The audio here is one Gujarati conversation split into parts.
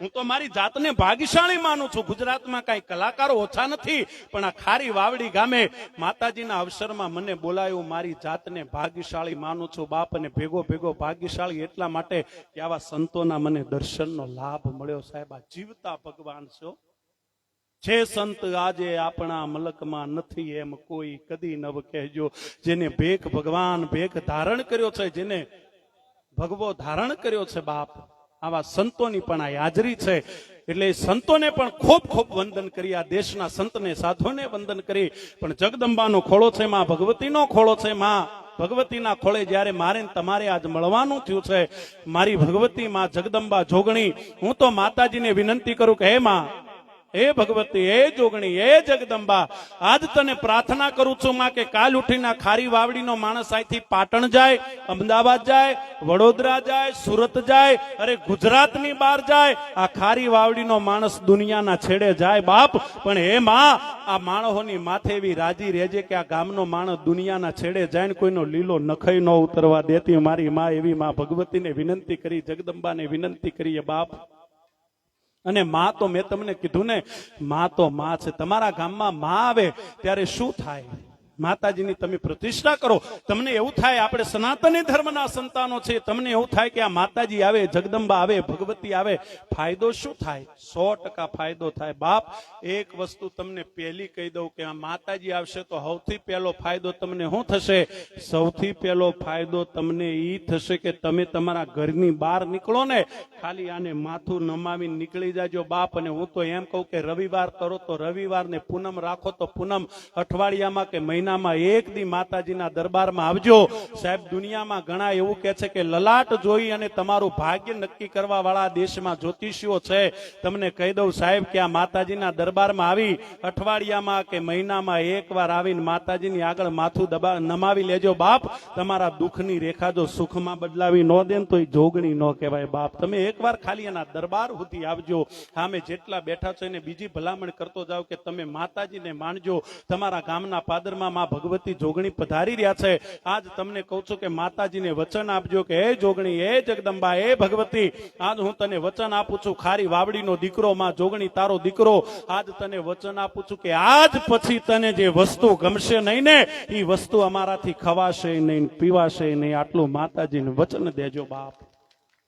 હું તો મારી જાતને ભાગ્યશાળી માનું છું. ગુજરાતમાં કઈ કલાકારો ઓછા નથી, પણ આ ખારી વાવડી ગામે માતાજીના અવસરમાં મને બોલાયું. મારી જાતને ભાગ્યશાળી માનું છું બાપ, અને ભેગો ભેગો ભાગ્યશાળી એટલા માટે કે આવા સંતોના મને દર્શનનો લાભ મળ્યો. સાહેબ, આ જીવતા ભગવાન છો. છે સંત આજે આપણા મલકમાં નથી, એમ કોઈ કદી નવ કહેજો. જેને ભેખ ભગવાન ભેખ ધારણ કર્યો છે, જેને ભગવો ધારણ કર્યો છે બાપ, આવા સંતોની પણ આ હાજરી છે. એટલે સંતોને પણ ખૂબ ખૂબ વંદન કરી, આ દેશના સંતને સાધુને વંદન કરી. પણ જગદંબાનો ખોળો છે, માં ભગવતીનો ખોળો છે. માં ભગવતીના ખોળે જ્યારે મારે તમારે આજ મળવાનું થયું છે, મારી ભગવતી માં જગદંબા જોગણી, હું તો માતાજીને વિનંતી કરું કે હે માં, એ ભગવતી, એ જોગણી, એ જગદંબા, આજ તને પ્રાર્થના કરું છું માં કે કાલ ઉઠીને ખારી વાવડીનો માણસ અહીંથી પાટણ જાય, અમદાવાદ જાય, વડોદરા જાય, સુરત જાય, અરે ગુજરાતની બહાર જાય, આ ખારી વાવડીનો માણસ દુનિયાના છેડે જાય બાપ, પણ હે માં, આ માણસોની માથે એવી રાજી રહેજે કે આ ગામનો માણસ દુનિયાના છેડે જાય ને કોઈનો લીલો નખઈ ન ઉતરવા દેતી. મારી માં એવી માં ભગવતીને વિનંતી કરી, જગદંબાને વિનંતી કરીએ બાપ. અને માં તો મેં તમને કીધું ને, માં તો માં છે. તમારા ગામમાં માં આવે ત્યારે શું થાય? માતાજીની તમે પ્રતિષ્ઠા કરો, તમને એવું થાય આપણે સનાતની ધર્મના સંતાનો છે, તમને એવું થાય કે આ માતાજી આવે, જગદંબા આવે, ભગવતી આવે, ફાયદો શું થાય? 100% ફાયદો થાય બાપ. એક વસ્તુ તમને પહેલી કહી દઉં કે આ માતાજી આવશે તો સૌથી પહેલો ફાયદો તમને શું થશે? સૌથી પહેલો ફાયદો તમને ઈ થશે કે તમે તમારા ઘરની બહાર નીકળો ને, ખાલી આને માથું નમાવીને નીકળી જાજો બાપ. અને હું તો એમ કહું કે રવિવાર કરો તો રવિવાર ને પૂનમ રાખો તો પૂનમ, અઠવાડિયામાં કે મહિના એક દી માતાજીના દરબારમાં આવજો. સાહેબ, દુનિયામાં ઘણા એવું કે છે કે લલાટ જોઈ અને તમારું ભાગ્ય નક્કી કરવા વાળા દેશમાં જ્યોતિષીઓ છે. તમને કહી દઉં સાહેબ કે આ માતાજીના દરબારમાં આવી અઠવાડિયામાં કે મહિનામાં એકવાર આવીને માતાજીની આગળ માથું નમાવી લેજો બાપ. તમારા દુઃખની રેખા જો સુખમાં બદલાવી ન દે તો એ જોગણી ન કહેવાય બાપ. તમે એકવાર ખાલી એના દરબાર સુધી આવજો. સામે જેટલા બેઠા છો એને બીજી ભલામણ કરતો જાઓ કે તમે માતાજીને માનજો. તમારા ગામના પાદરમાં ભગવતી જોગણી પધારી રહ્યા છે. આજ તમને કહું છું કે માતાજીને વચન આપજો કે હે જોગણી, હે જગદંબા, હે ભગવતી, આજ હું તને વચન આપું છું, ખારી વાવડીનો દીકરો માં જોગણી તારો દીકરો, આજ તને વચન આપું છું કે આજ પછી તને જે વસ્તુ ગમશે નહીં ને એ વસ્તુ અમારાથી ખવાશે નહીં, પીવાશે નહીં. આટલું માતાજીને વચન દેજો બાપ.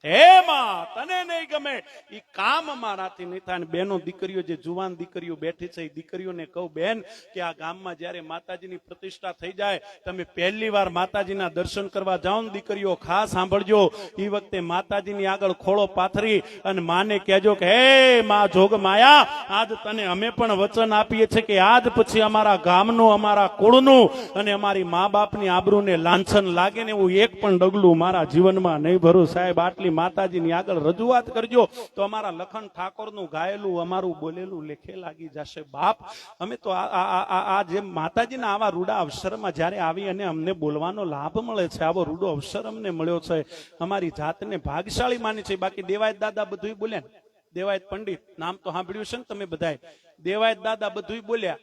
હે માં, તને નહીં ગમે એ કામ અમારાથી નહીં થાય. બેનો દીકરીઓ, જે જુવાન દીકરીઓ બેઠી છે, એ દીકરીઓને કહું બેન કે આ ગામમાં જયારે માતાજીની પ્રતિષ્ઠા થઈ જાય, તમે પહેલી વાર માતાજીના દર્શન કરવા જાઓ ને દીકરીઓ, ખાસ સાંભળજો. એ વખતે માતાજીની આગળ ખોળો પાથરી અને માને કહેજો કે હે માં જોગ માયા, આજ તને અમે પણ વચન આપીએ છીએ કે આજ પછી અમારા ગામનું, અમારા કુળનું અને અમારી મા બાપની આબરૂને લાંછન લાગે ને એવું એક પણ ડગલું મારા જીવનમાં નહીં ભરું. સાહેબ, આટલી માતાજીની આગળ રજૂઆત કરજો તો અમારા લખન ઠાકોરનું ગાયેલું, અમારું બોલેલું લેખે લાગી જશે બાપ. અમે તો આ જે માતાજીના આવા રૂડા અવસરમાં જ્યારે આવી અને અમને બોલવાનો લાભ મળે છે, આવો રૂડો અવસર અમને મળ્યો છે, અમારી જાતને ભાગ્યશાળી માની છે. બાકી દેવાયત દાદા બધું બોલ્યા, દેવાયત પંડિત નામ તો સાંભળ્યું છે ને તમે બધાય. દેવાયત દાદા બધું બોલ્યા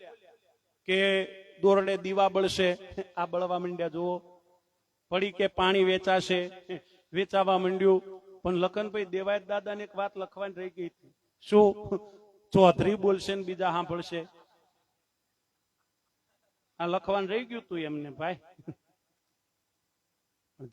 કે દોરડે દીવા બળશે, આ બળવા માંડ્યા જુઓ. પડી કે પાણી વેચાશે, વેચાવા માંડ્યું. પણ લખનભાઈ, દેવાયત દાદાને એક વાત લખવાની રહી ગઈ હતી. શું? ચૌધરી બોલશે ને બીજા સાંભળશે. આ લખવાનું રહી ગયું તું એમને ભાઈ.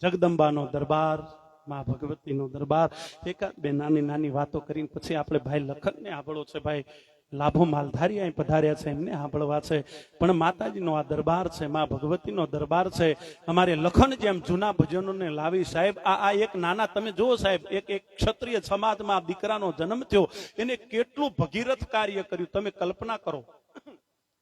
જગદંબાનો દરબાર, માં ભગવતીનો દરબાર, એકાદ બે નાની નાની વાતો કરીને પછી આપણે ભાઈ લખનને સાંભળો છે. ભાઈ લાભો માલધારી અહીં પધાર્યા છે, એમને સાંભળવા છે. પણ માતાજીનો આ દરબાર છે, માં ભગવતીનો દરબાર છે. અમારે લખન જેમ જૂના ભજનોને લાવી સાહેબ. આ એક નાના, તમે જુઓ સાહેબ, એક ક્ષત્રિય સમાજમાં દીકરાનો જન્મ થયો, એને કેટલું ભગીરથ કાર્ય કર્યું તમે કલ્પના કરો.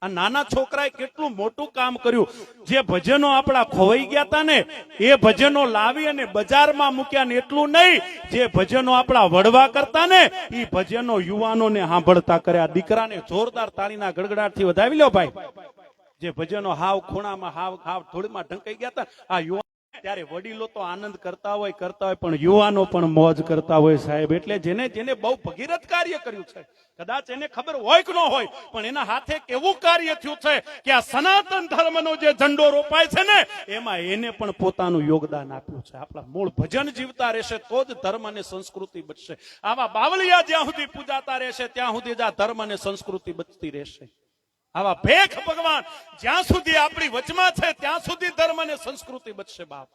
આ નાના છોકરાએ કેટલું મોટું કામ કર્યું. જે ભજનો આપણા ખોવાઈ ગયા હતા ને એ ભજનો લાવી અને બજારમાં મૂક્યા ને એટલું નહીં, જે ભજનો આપણા વડવા કરતા ને એ ભજનો યુવાનોને સાંભળતા કર્યા. દીકરાને જોરદાર તાળીના ગડગડાટથી વધાવી લો ભાઈ. જે ભજનો હાવ ખૂણામાં, હાવ ધૂળમાં ઢંકાઈ ગયા હતા, આ યુવાન ત્યારે વડીલો તો આનંદ કરતા હોય પણ યુવાનો પણ મોજ કરતા હોય સાહેબ. એટલે જેને જેને બહુ ભગીરથ કાર્ય કર્યું છે, કદાચ એને ખબર હોય કે ન હોય, પણ એના હાથે કેવું કાર્ય થયું છે કે આ સનાતન ધર્મનો જે ઝંડો રોપાય છે ને એમાં એને પણ પોતાનું યોગદાન આપ્યું છે. આપણા મૂળ ભજન જીવતા રહેશે તો જ ધર્મ અને સંસ્કૃતિ બચશે. આવા બાવલિયા જ્યાં સુધી પૂજાતા રહેશે ત્યાં સુધી જ આ ધર્મ અને સંસ્કૃતિ બચતી રહેશે. આવા ભેખ ભગવાન જ્યાં સુધી આપણી વચમાં છે ત્યાં સુધી ધર્મ અને સંસ્કૃતિ બચશે બાપ.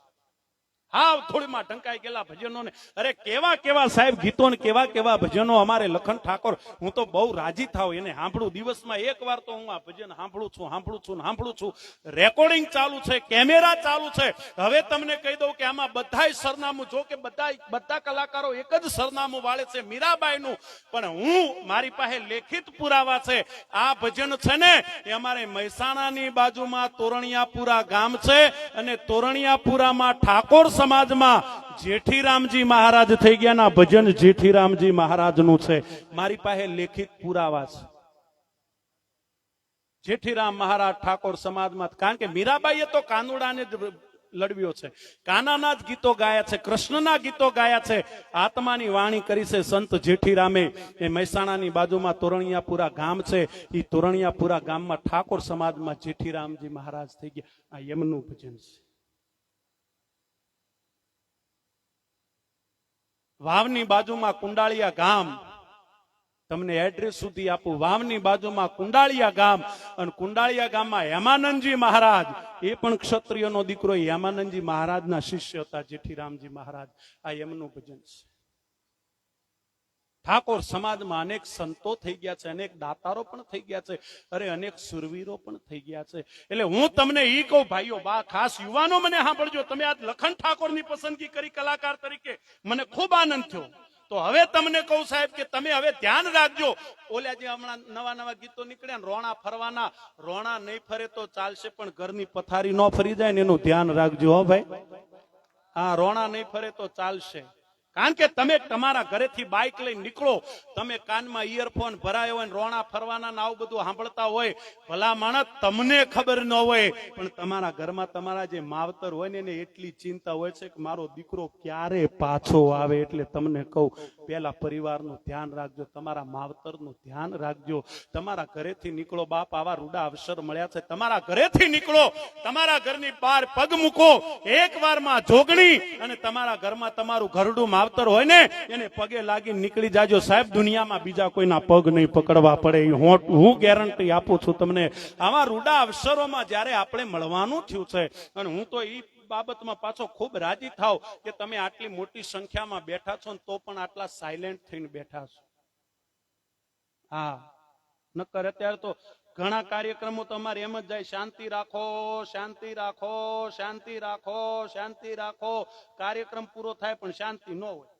હા, થોડીમાં ઢંકાઈ ગયેલા ભજનો ને અરે કેવા કેવા સાહેબ ગીતો ને કેવા કેવા ભજનો અમારે લખન ઠાકોર, હું તો બહુ રાજી થાવ એને સાંભળું. દિવસમાં એક વાર તો હું આ ભજન સાંભળું છું. રેકોર્ડિંગ ચાલુ છે, કેમેરા ચાલુ છે. હવે તમને કહી દઉં કે આમાં બધાય સરનામું, જો કે બધા કલાકારો એક જ સરનામું વાળે છે મીરાબાઈનું, પણ હું મારી પાસે લેખિત પુરાવા છે. આ ભજન છે ને એ અમારે મહેસાણાની બાજુમાં તોરણિયાપુરા ગામ છે અને તોરણિયાપુરામાં ઠાકોર સમાજમાં જેઠીરામજી મહારાજ થઈ ગયાના ભજન જેઠીરામજી મહારાજનું છે. મારી પાસે લેખિત પુરાવા છે. જેઠીરામ મહારાજ ઠાકોર સમાજમાં, કારણ કે મીરાબાઈએ તો કાનુડાને જ લડવ્યો છે, કાનાના જ ગીતો ગાયા છે, કૃષ્ણના ગીતો ગાયા છે. આત્માની વાણી કરી છે સંત જેઠીરામે. એ મહેસાણાની બાજુમાં તોરણિયાપુરા ગામ છે. એ તોરણિયાપુરા ગામમાં ઠાકોર સમાજમાં જેઠીરામજી મહારાજ થઈ ગયા. આ એમનું ભજન છે. વાવની બાજુમાં કુંડાળિયા ગામ, તમને એડ્રેસ સુધી આપું. વાવની બાજુમાં કુંડાળિયા ગામ, અને કુંડાળિયા ગામમાં હેમાનંદજી મહારાજ, એ પણ ક્ષત્રિયનો દીકરો, હેમાનંદજી મહારાજના શિષ્ય હતા જેઠીરામજી મહારાજ. આ એમનું ભજન છે. ઠાકોર સમાજમાં અનેક સંતો થઈ ગયા છે, અનેક દાતારો પણ થઈ ગયા છે, અરે અનેક સુરવીરો પણ થઈ ગયા છે. એટલે હું તમને ઈ કહું ભાઈઓ, બા ખાસ યુવાનો મને સાંભળજો, તમે આજ લખન ઠાકોરની પસંદગી કરી કલાકાર તરીકે, મને ખૂબ આનંદ થયો. તો હવે તમને કહું સાહેબ કે તમે હવે ધ્યાન રાખજો. ઓલા જે હમણાં નવા ગીતો નીકળ્યા ને રોણા ફરવાના, રોણા નહીં ફરે તો ચાલશે પણ ઘરની પથારી ન ફરી જાય ને એનું ધ્યાન રાખજો હો ભાઈ. હા, રોણા નહીં ફરે તો ચાલશે. કારણ કે તમે તમારા ઘરેથી બાઇક લઈને નીકળો, તમે કાનમાં ઇયરફોન ભરાયો હોય, રોણા ફરવાના ને આવું બધું સાંભળતા હોય, ભલા માણસ તમને ખબર ન હોય, પણ તમારા ઘરમાં તમારા જે માવતર હોય ને એને એટલી ચિંતા હોય છે કે મારો દીકરો ક્યારે પાછો આવે. એટલે તમને કહું, પેલા પરિવારનું ધ્યાન રાખજો, તમારા માવતરનું ધ્યાન રાખજો. તમારા ઘરેથી નીકળો બાપ, આવા રૂડા અવસર મળ્યા છે. તમારા ઘરેથી નીકળો, તમારા ઘરની બહાર પગ મૂકો, એક વારમાં જોગણી, અને તમારા ઘરમાં તમારું ઘરડું માવતર હોય ને એને પગે લાગીને નીકળી જાજો સાહેબ. દુનિયામાં બીજા કોઈના પગ નહીં પકડવા પડે, હું ગેરંટી આપું છું તમને. આવા રૂડા અવસરોમાં જયારે આપણે મળવાનું થયું છે, અને હું તો ઈ બાબતમાં પાછો ખૂબ રાજી થાવ કે તમે આટલી મોટી સંખ્યામાં બેઠા છો ને તો પણ આટલા સાયલેન્ટ થઈને બેઠા છો. હા, નકર અત્યારે તો ઘણા કાર્યક્રમો તમારે એમ જ જાય, શાંતિ રાખો, શાંતિ રાખો, શાંતિ રાખો, શાંતિ રાખો. કાર્યક્રમ પૂરો થાય પણ શાંતિ ન હોય.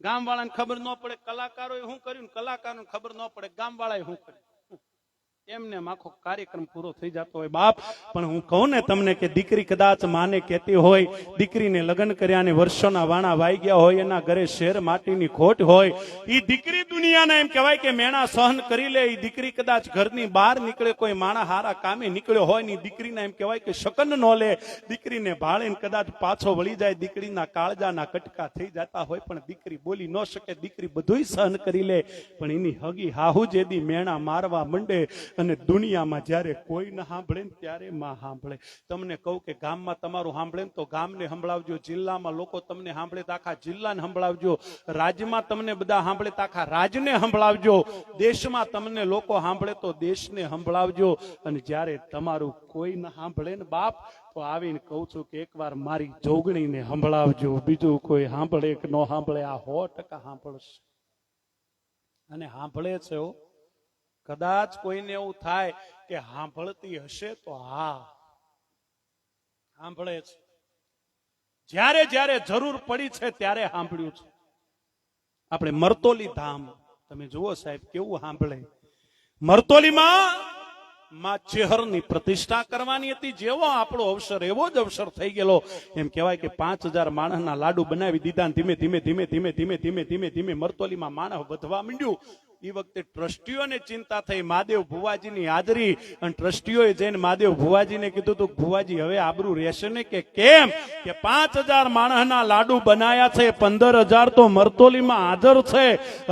ગામ વાળાને ખબર ન પડે કલાકારોએ શું કર્યું, કલાકારોને ખબર ન પડે ગામ વાળાએ શું કર્યું. એમને આખો કાર્યક્રમ પૂરો થઈ જતો હોય બાપ. પણ હું કહું ને તમને કે દીકરી કદાચ માને કહેતી હોય, દીકરીને લગ્ન કર્યા ને વર્ષોના વાણા વાઈ ગયા હોય, એના ઘરે શેર માટીની ખોટ હોય, ઈ દીકરી દુનિયાના એમ કહેવાય કે મેણા સહન કરી લે. ઈ દીકરી કદાચ ઘરની બહાર નીકળે, કોઈ માણા હારા કામે નીકળ્યો હોય ને દીકરીને એમ કહેવાય કે શકન ન લે. દીકરીને ભાળીને કદાચ પાછો વળી જાય, દીકરીના કાળજાના કટકા થઈ જતા હોય, પણ દીકરી બોલી ન શકે, દીકરી બધુંય સહન કરી લે. પણ એની હગી હાહુ જેદી મેણા મારવા મંડે, અને દુનિયામાં જ્યારે કોઈ ન સાંભળે ને ત્યારે માં સાંભળે. તમને કહું કે ગામમાં તમારું સાંભળે ને તો ગામને સંભળાવજો, જિલ્લામાં લોકો તમને સાંભળે તો આખા જિલ્લાને સંભળાવજો, રાજ્યમાં તમને બધા સાંભળે તો આખા રાજ્યને સંભળાવજો, દેશમાં તમને લોકો સાંભળે તો દેશને સંભળાવજો. અને જ્યારે તમારું કોઈ ન સાંભળે ને બાપ, તો આવીને કહું છું કે એકવાર મારી જોગણીને સંભળાવજો. બીજું કોઈ સાંભળે કે ન સાંભળે, આ 100% સાંભળશે. અને સાંભળે છે. કદાચ કોઈને એવું થાય કે સાંભળતી હશે તો હા, સાંભળે છે. જ્યારે જ્યારે જરૂર પડી છે ત્યારે સાંભળ્યું છે. આપણે મરતોલી ધામ તમે જુઓ સાહેબ કેવું સાંભળે. મરતોલીમાં માં ચેહરની પ્રતિષ્ઠા કરવાની હતી. જેવો આપણો અવસર એવો જ અવસર થઈ ગયેલો. એમ કહેવાય કે 5000 માણસના લાડુ બનાવી દીધા. ધીમે ધીમે ધીમે ધીમે ધીમે ધીમે ધીમે ધીમે મરતોલીમાં માણસ વધવા માંડ્યું. એ વખતે ટ્રસ્ટીઓને ચિંતા થઈ મહાદેવ ભુવાજીની હાજરી, અને ટ્રસ્ટીઓએ જઈને મહાદેવ ભુવાજીને કીધું તું ભુવાજી હવે આબરૂ રહેશે ને કે કેમ, કે 5000 માણસના લાડુ બનાયા છે, 15000 તો મરતોલીમાં હાજર છે.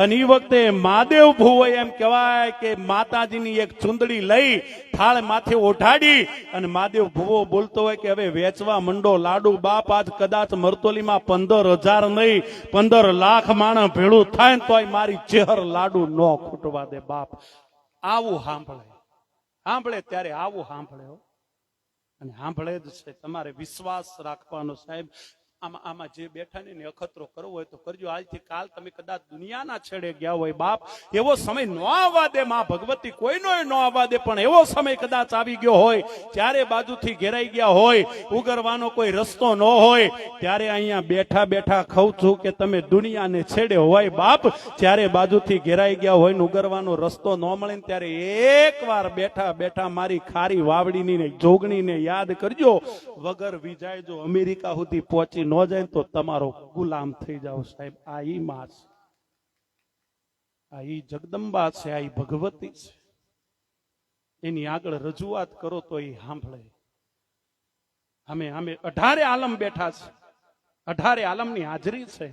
અને એ વખતે મહાદેવ ભુવો એમ કહેવાય કે માતાજીની એક ચુંદડી લઈ થાળ માથે ઓઢાડી અને મહાદેવ ભુવો બોલતો હોય કે હવે વેચવા મંડો લાડુ બાપ, આજ કદાચ મરતોલીમાં 15000 નહીં 15 લાખ માણસ ભેળું થાય ને તોય મારી ચહેર લાડુ ન ખૂટવા દે બાપ. આવું સાંભળે ત્યારે આવું સાંભળે હો. અને સાંભળે જ છે. તમારે વિશ્વાસ રાખવાનો સાહેબ. આમાં જે બેઠા ને અખતરો કરવો હોય તો કરજો. આજથી કાલ તમે કદાચ દુનિયાના છેડે ગયા હોય બાપ, એવો સમય ન આવવા દે માં ભગવતી, કોઈનો ન આવવા દે, પણ એવો સમય કદાચ આવી ગયો હોય, ચારે બાજુથી ઘેરાઈ ગયા હોય, ઉગરવાનો કોઈ રસ્તો ન હોય, ત્યારે અહીંયા બેઠા બેઠા ખઉં છું કે તમે દુનિયાને છેડે હોય બાપ, ચારે બાજુથી ઘેરાઈ ગયા હોય ને ઉગરવાનો રસ્તો ન મળે ને ત્યારે એકવાર બેઠા બેઠા મારી ખારી વાવડીની ને જોગણીને યાદ કરજો. વગર વિજાય જો અમેરિકા સુધી પહોંચી ન જાય તો તમારો ગુલામ થઈ જાવ સાહેબ. આ ઈ માં છે, આ ઈ જગદંબા છે, આ ઈ ભગવતી છે. એની આગળ રજૂઆત કરો તો એ સાંભળે. અમે 18 આલમ બેઠા છે, 18 આલમની હાજરી છે,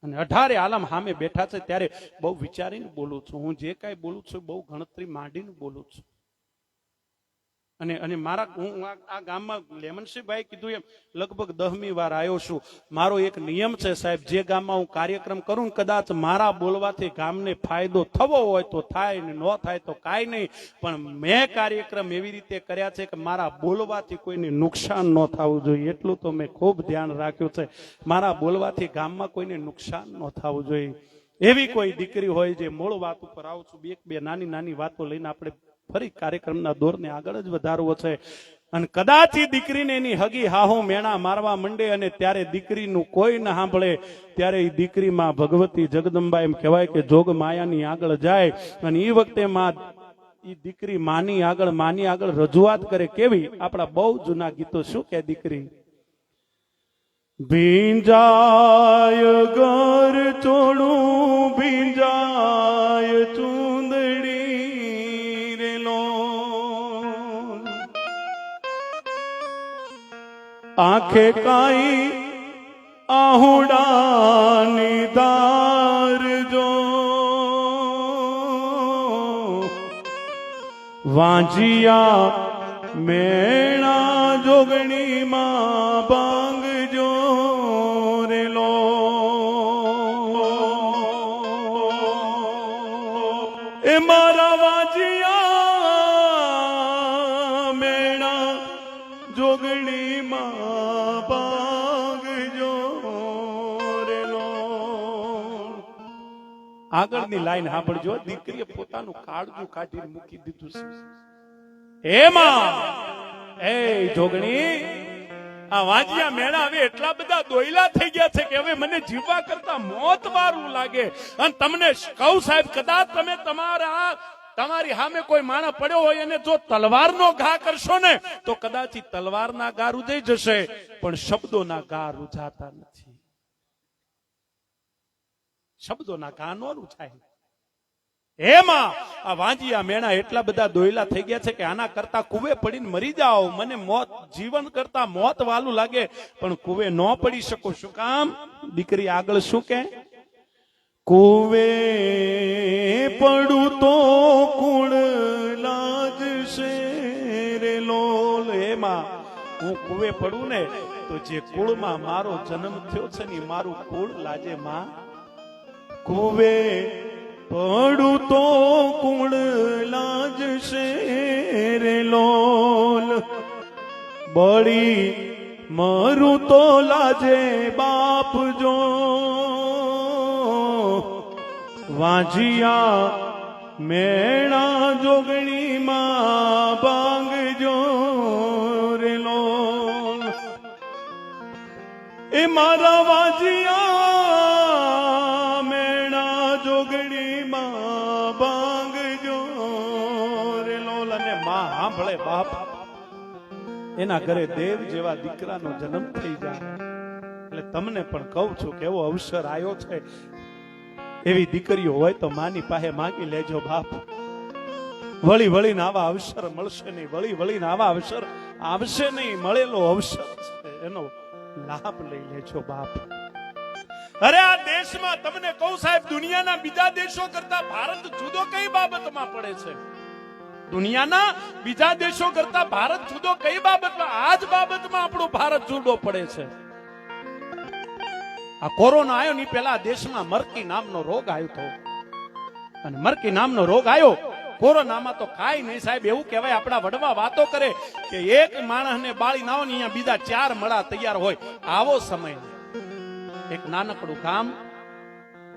અને 18 આલમ સામે બેઠા છે. ત્યારે બહુ વિચારીને બોલું છું. હું જે કાંઈ બોલું છું બહુ ગણતરી માંડીને બોલું છું. અને મારા હું આ ગામમાં લેમનસિંહભાઈ કીધું એમ લગભગ 10મી વાર આવ્યો છું. મારો એક નિયમ છે સાહેબ, જે ગામમાં હું કાર્યક્રમ કરું કદાચ મારા બોલવાથી ગામને ફાયદો થવો હોય તો થાય ને ન થાય તો કાંઈ નહીં, પણ મેં કાર્યક્રમ એવી રીતે કર્યા છે કે મારા બોલવાથી કોઈને નુકસાન ન થવું જોઈએ. એટલું તો મેં ખૂબ ધ્યાન રાખ્યું છે. મારા બોલવાથી ગામમાં કોઈને નુકસાન ન થવું જોઈએ. એવી કોઈ દીકરી હોય જે મૂળ વાત ઉપર આવું છું, બે નાની નાની વાતો લઈને આપણે ફરી કાર્યક્રમના દોરને આગળ જ વધારવો છે. અને કદાચ એ દીકરીને એની હગી હાહુ મેણા મારવા માંડે અને ત્યારે દીકરીનું કોઈ ના સાંભળે, ત્યારે એ દીકરીમાં ભગવતી જગદંબા એમ કહેવાય કે જોગ માયાની આગળ જાય. અને એ વખતે માં એ દીકરી માની આગળ રજૂઆત કરે. કેવી? આપણા બહુ જૂના ગીતો. શું કે દીકરી? ભીંજાય ઘર ચોડું ભીંજાય ચુંદડી આંખે કાઈ આહુડાની ધાર જો વાંજિયા મેણા જોગણીમાં બાંગજો રેલો. એ મારા વાંજિયા મેણા જોગણીમાં આગળની લાઈન સાંભળજો. દીકરીએ પોતાનું કાળજું કાઢીને મૂકી દીધું છે. એમાં એ જોગણી, આ વાંજિયા મેણા હવે એટલા બધા દોયલા થઈ ગયા છે કે હવે મને જીવવા કરતા મોત વારું લાગે. અને તમને કહું સાહેબ, કદાચ તમે તમારી સામે કોઈ માણસ પડ્યો હોય અને જો તલવારનો ઘા કરશો ને તો કદાચ તલવારના ઘા રૂજાઈ જશે, પણ શબ્દોના ઘા રૂજાતા નથી. શબ્દોના ઘા નો રૂજાય. એમાં આ વાંજિયા મેણા એટલા બધા દોયલા થઈ ગયા છે કે આના કરતા કુવે પડીને મરી જાઓ. મને મોત જીવન કરતા મોત વાલું લાગે, પણ કુવે ન પડી શકો. શું કામ? દીકરી આગળ શું કે? કુવે પડું તો કુળ લાજશે રે લોલ. એમાં હું કુવે પડું ને તો જે કુળમાં મારો જન્મ થયો છે ને મારું કુળ લાજે માં. કુવે પડું તો કુળ લાજશે રે લોલ. બળી મરું તો લાજે બાપ જો વાંજિયા મેણા જોગણીમાં બાંગજો રે લોલ. એ મારા વાંજિયા મેણા જોગણીમાં બાંગજો રે લોલ. અને માં સાંભળે બાપ, એના ઘરે દેવ જેવા દીકરાનો જન્મ થઈ જાય. એટલે તમને પણ કહું છું કે એવો અવસર આવ્યો છે. એવી દીકરીઓ હોય તો માની પાસે માંગી લેજો બાપ. વળી વળીને આવા અવસર મળશે નહીં, વળી વળીને આવા અવસર આવશે નહીં. મળેલો અવસર છે એનો લાભ લઈ લેજો બાપ. અરે આ દેશમાં તમને કહું સાહેબ, દુનિયાના બીજા દેશો કરતા ભારત જુદો કઈ બાબતમાં પડે છે? દુનિયાના બીજા દેશો કરતા ભારત જુદો કઈ બાબતમાં? આ જ બાબતમાં આપણો ભારત જુદો પડે છે. આ કોરોના આવ્યો ની પહેલા દેશમાં મરકી નામનો રોગ આવ્યો હતો, અને મરકી નામનો રોગ આવ્યો. કોરોનામાં તો કાઈ નહીં સાહેબ, એવું કહેવાય આપણા વડવા વાતો કરે કે એક માણસને બાળી નાવો ને અહીંયા બીજા 4 મળા તૈયાર હોય. આવો સમય એક નાનકડું ગામ,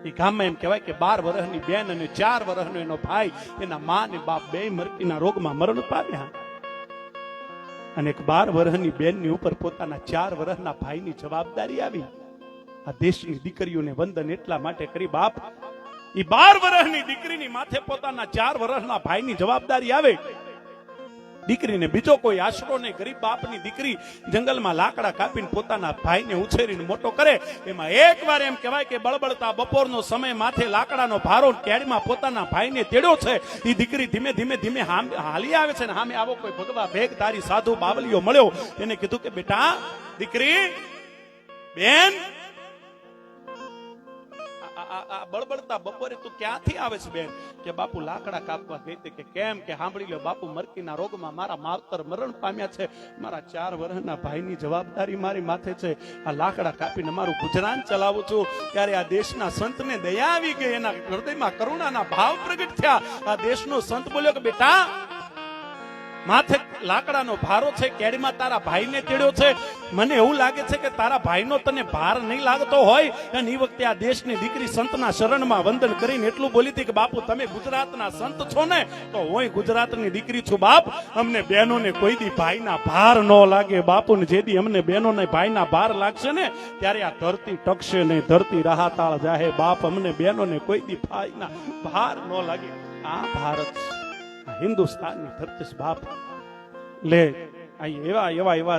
એ ગામમાં એમ કહેવાય કે 12 વર્ષની બેન અને 4 વર્ષનો એનો ભાઈ, એના મા ને બાપ બે મરકીના રોગમાં મરણ પામ્યા. અને એક 12 વર્ષની બેનની ઉપર પોતાના 4 વર્ષના ભાઈની જવાબદારી આવી. આ દેશની દીકરીઓને વંદન એટલા માટે કરી બાપ, એ 12 વર્ષની દીકરીની માથે પોતાના 4 વર્ષના ભાઈની જવાબદારી આવે. દીકરીને બીજો કોઈ આશરો નહીં. ગરીબ બાપની દીકરી જંગલમાં લાકડા કાપીને પોતાના ભાઈને ઉછેરીને મોટો કરે. એમાં એકવાર એમ કહેવાય કે બળબળતા બપોરનો સમય માથે લાકડાનો ભારો કેડીમાં પોતાના ભાઈને તેડ્યો છે. એ દીકરી ધીમે ધીમે ધીમે હાલી આવે છે ને સામે આવો કોઈ ભગવા ભેગધારી સાધુ બાવલીઓ મળ્યો. એને કીધું કે બેટા દીકરી બેન, આ બળબળતા બપોરે તું ક્યાંથી આવે છે બેન? કે બાપુ લાકડા કાપવા ગઈ હતી. કે કેમ? કે સાંભળી લો બાપુ, મરકીના રોગમાં મારા માવતર મરણ પામ્યા છે, મારા 4 વર્ષના ભાઈની જવાબદારી મારી માથે છે. આ લાકડા કાપીને મારું ગુજરાન ચલાવું છું. ત્યારે આ દેશના સંતને દયા આવી ગઈ, એના હૃદયમાં કરુણાના ભાવ પ્રગટ થયા. આ દેશનો સંત બોલ્યો કે બેટા, માથે લાકડાનો ભારો છે, કેડીમાં તારા ભાઈને તેડ્યો છે. મને એવું લાગે છે કે તારા ભાઈનો તને ભાર નહીં લાગતો હોય. અને એ વખતે આ દેશની દીકરી સંતના શરણમાં વંદન કરીને એટલું બોલી હતી કે બાપુ તમે ગુજરાતના સંત છો ને, તો હું ગુજરાતની દીકરી છું બાપ. અમને બહેનોને કોઈ દી ભાઈના ભાર ન લાગે બાપુ, ને જે દી અમને બહેનોને ભાઈના ભાર લાગશે ને ત્યારે આ ધરતી ટકશે નહીં, ધરતી રાહતાળ જાહે બાપ. અમને બહેનોને કોઈ દી ભાઈના ભાર ન લાગે. આ ભારત, હિન્દુસ્તાનની ધરતી બાપ. લે એવા એવા એવા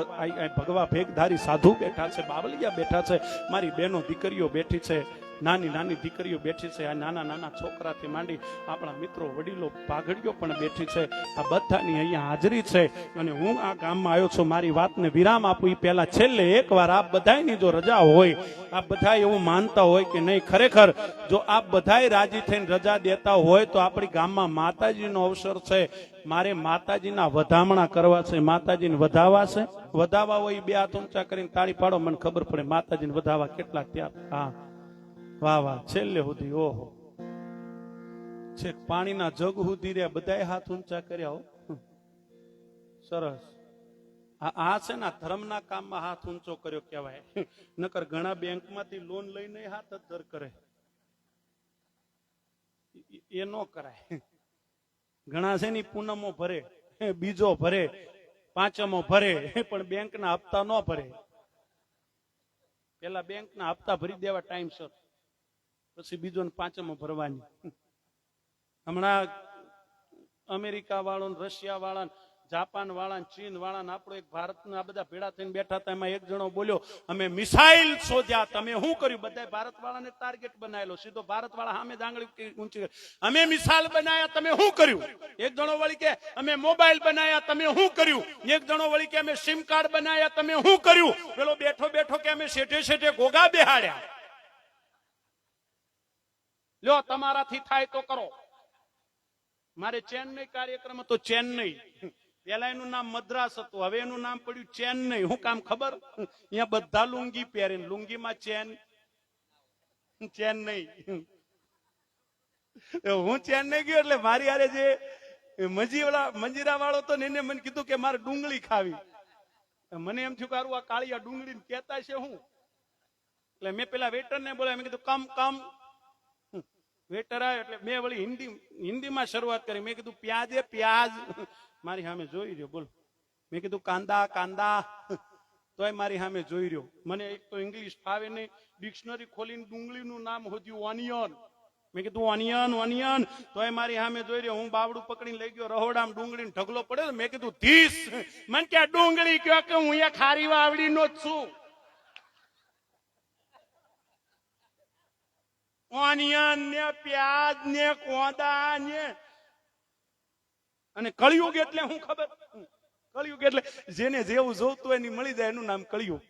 ભગવા ભેગધારી સાધુ બેઠા છે, બાવલિયા બેઠા છે, મારી બહેનો દીકરીઓ બેઠી છે, નાની નાની દીકરીઓ બેઠી છે, આ નાના નાના છોકરાથી માંડી આપણા મિત્રો વડીલો પાઘડીઓ પણ બેઠી છે. આ બધાની અહીંયા હાજરી છે. અને હું આ ગામમાં આવ્યો છું. મારી વાતને વિરામ આપું એ પહેલા છેલ્લે એકવાર આપ બધાની જો રજા હોય, આપ બધા એવું માનતા હોય કે નહીં, ખરેખર જો આપ બધા રાજી થઈને રજા દેતા હોય તો આપણી ગામમાં માતાજીનો અવસર છે. મારે માતાજીના વધામણા કરવા છે. માતાજીને વધાવા છે. વધાવા હોય 2 હાથ ઊંચા કરીને તાળી પાડો, મને ખબર પડે માતાજીને વધાવા કેટલા ત્યાં. હા વાહ વાહ, છેલ્લે સુધી. ઓહો, છે પાણીના જગ સુધી રે બધાય હાથ ઊંચા કર્યા હો. સરસ. આ છે ને ધર્મના કામમાં હાથ ઊંચો કર્યો કહેવાય. નકર ઘણા બેંકમાંથી લોન લઈને હાથ જ દર કરે, એ ન કરાય. ઘણા છે ને પૂનમો ભરે, બીજો ભરે, પાંચમો ભરે, પણ બેંકના હપ્તા ન ભરે. પેલા બેંકના હપ્તા ભરી દેવા ટાઈમસર, પછી બીજો ને પાંચમો ભરવાની. હમણાં અમેરિકા વાળો, રશિયા વાળા, જાપાન વાળા, ચીન વાળા, આપણો એક ભારતના બધા ભેળા થઈને બેઠા હતા. એમાં એક જણો બોલ્યો અમે મિસાઇલ શોધ્યા, તમે શું કર્યું? બધા ભારત વાળાને ટાર્ગેટ બનાવેલો, સીધો ભારત વાળા સામે આંગળી ઊંચી. અમે મિસાઇલ બનાવ્યા, તમે શું કર્યું? એક જણો વળી કે અમે મોબાઈલ બનાવ્યા, તમે શું કર્યું? એક જણો વળી કે અમે સિમ કાર્ડ બનાવ્યા, તમે શું કર્યું? પેલો બેઠો બેઠો કે અમે શેઠે શેઠે ગોગા બેહાડ્યા. લ્યો તમારાથી થાય તો કરો. મારે ચેન્નઈ કાર્યક્રમ હતો, ચેન્નઈ. પેલા એનું નામ મદ્રાસ હતું, હવે એનું નામ પડ્યું ચેન્નઈ. શું કામ ખબર? અહીંયા બધા લુંગી પહેરે, લુંગીમાં ચેન્નઈ. હું ચેન્નઈ ગયો એટલે મારી હારે જે મંજીરા વાળો હતો ને એને મને કીધું કે મારે ડુંગળી ખાવી. મને એમ થયું કે આ કાળિયા ડુંગળી કહેતા છે હું. એટલે મેં પેલા વેટર ને બોલાવ્યા, મેં કીધું કમ કમ. વેટર આવ્યો એટલે મેં વળી હિન્દીમાં શરૂઆત કરી. મેં કીધું પ્યાજ પ્યાજ. મારી સામે જોઈ રહ્યો, બોલ. મેં કીધું કાંદા કાંદા, તોય મારી સામે જોઈ રહ્યો. મને એક તો ઇંગ્લિશ ફાવે નહીં, ડિક્શનરી ખોલીને ડુંગળીનું નામ હોદ્યું ઓનિયન. મેં કીધું ઓનિયન ઓનિયન, તોય મારી સામે જોઈ રહ્યો. હું બાવડું પકડીને લઈ ગયો રહોડામાં, ડુંગળીને ઢગલો પડ્યો. મેં કીધું ધીસ. મને કે ડુંગળી કયો કે હું અહીંયા ખારી વાવડીનો જ છું. ઓનિયન ને પ્યાજ ને કોદા ને અને કળિયુગ એટલે શું ખબર? કળિયુગ એટલે જેને જેવું જોતું હોય એની મળી જાય એનું નામ કળિયુગ.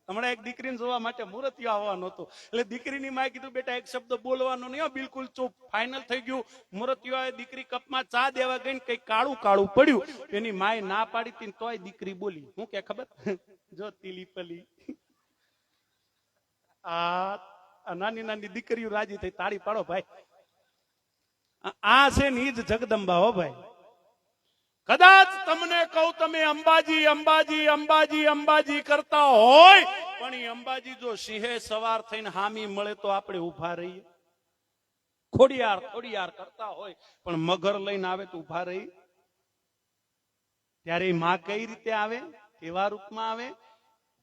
હમણાં એક દીકરીને જોવા માટે મુરતિયો આવવાનો હતો, એટલે દીકરીની માએ કીધું બેટા એક શબ્દ બોલવાનો નહીં, બિલકુલ ચૂપ. ફાઇનલ થઈ ગયું. મુરતિયો દીકરી કપમાં ચા દેવા ગઈ, કઈ કાળું કાળું પડ્યું. એની માએ ના પાડી હતી તોય દીકરી બોલી. હું કે ખબર? જો તીલી પલી. આ નાની નાની દીકરીઓ રાજી થઈ. તાળી પાડો ભાઈ. આ છે ને ઈ જ જગદંબા હો ભાઈ. કદાચ તમને કહું તમે અંબાજી અંબાજી અંબાજી અંબાજી કરતા હોય, પણ એ અંબાજી જો સિંહે સવાર થઈને હામી મળે તો આપણે ઉભા રહીએ. ખોડિયાર ખોડિયાર કરતા હોય પણ મગર લઈને આવે તો ઉભા રહી. ત્યારે માં કઈ રીતે આવે? કેવા રૂપમાં આવે?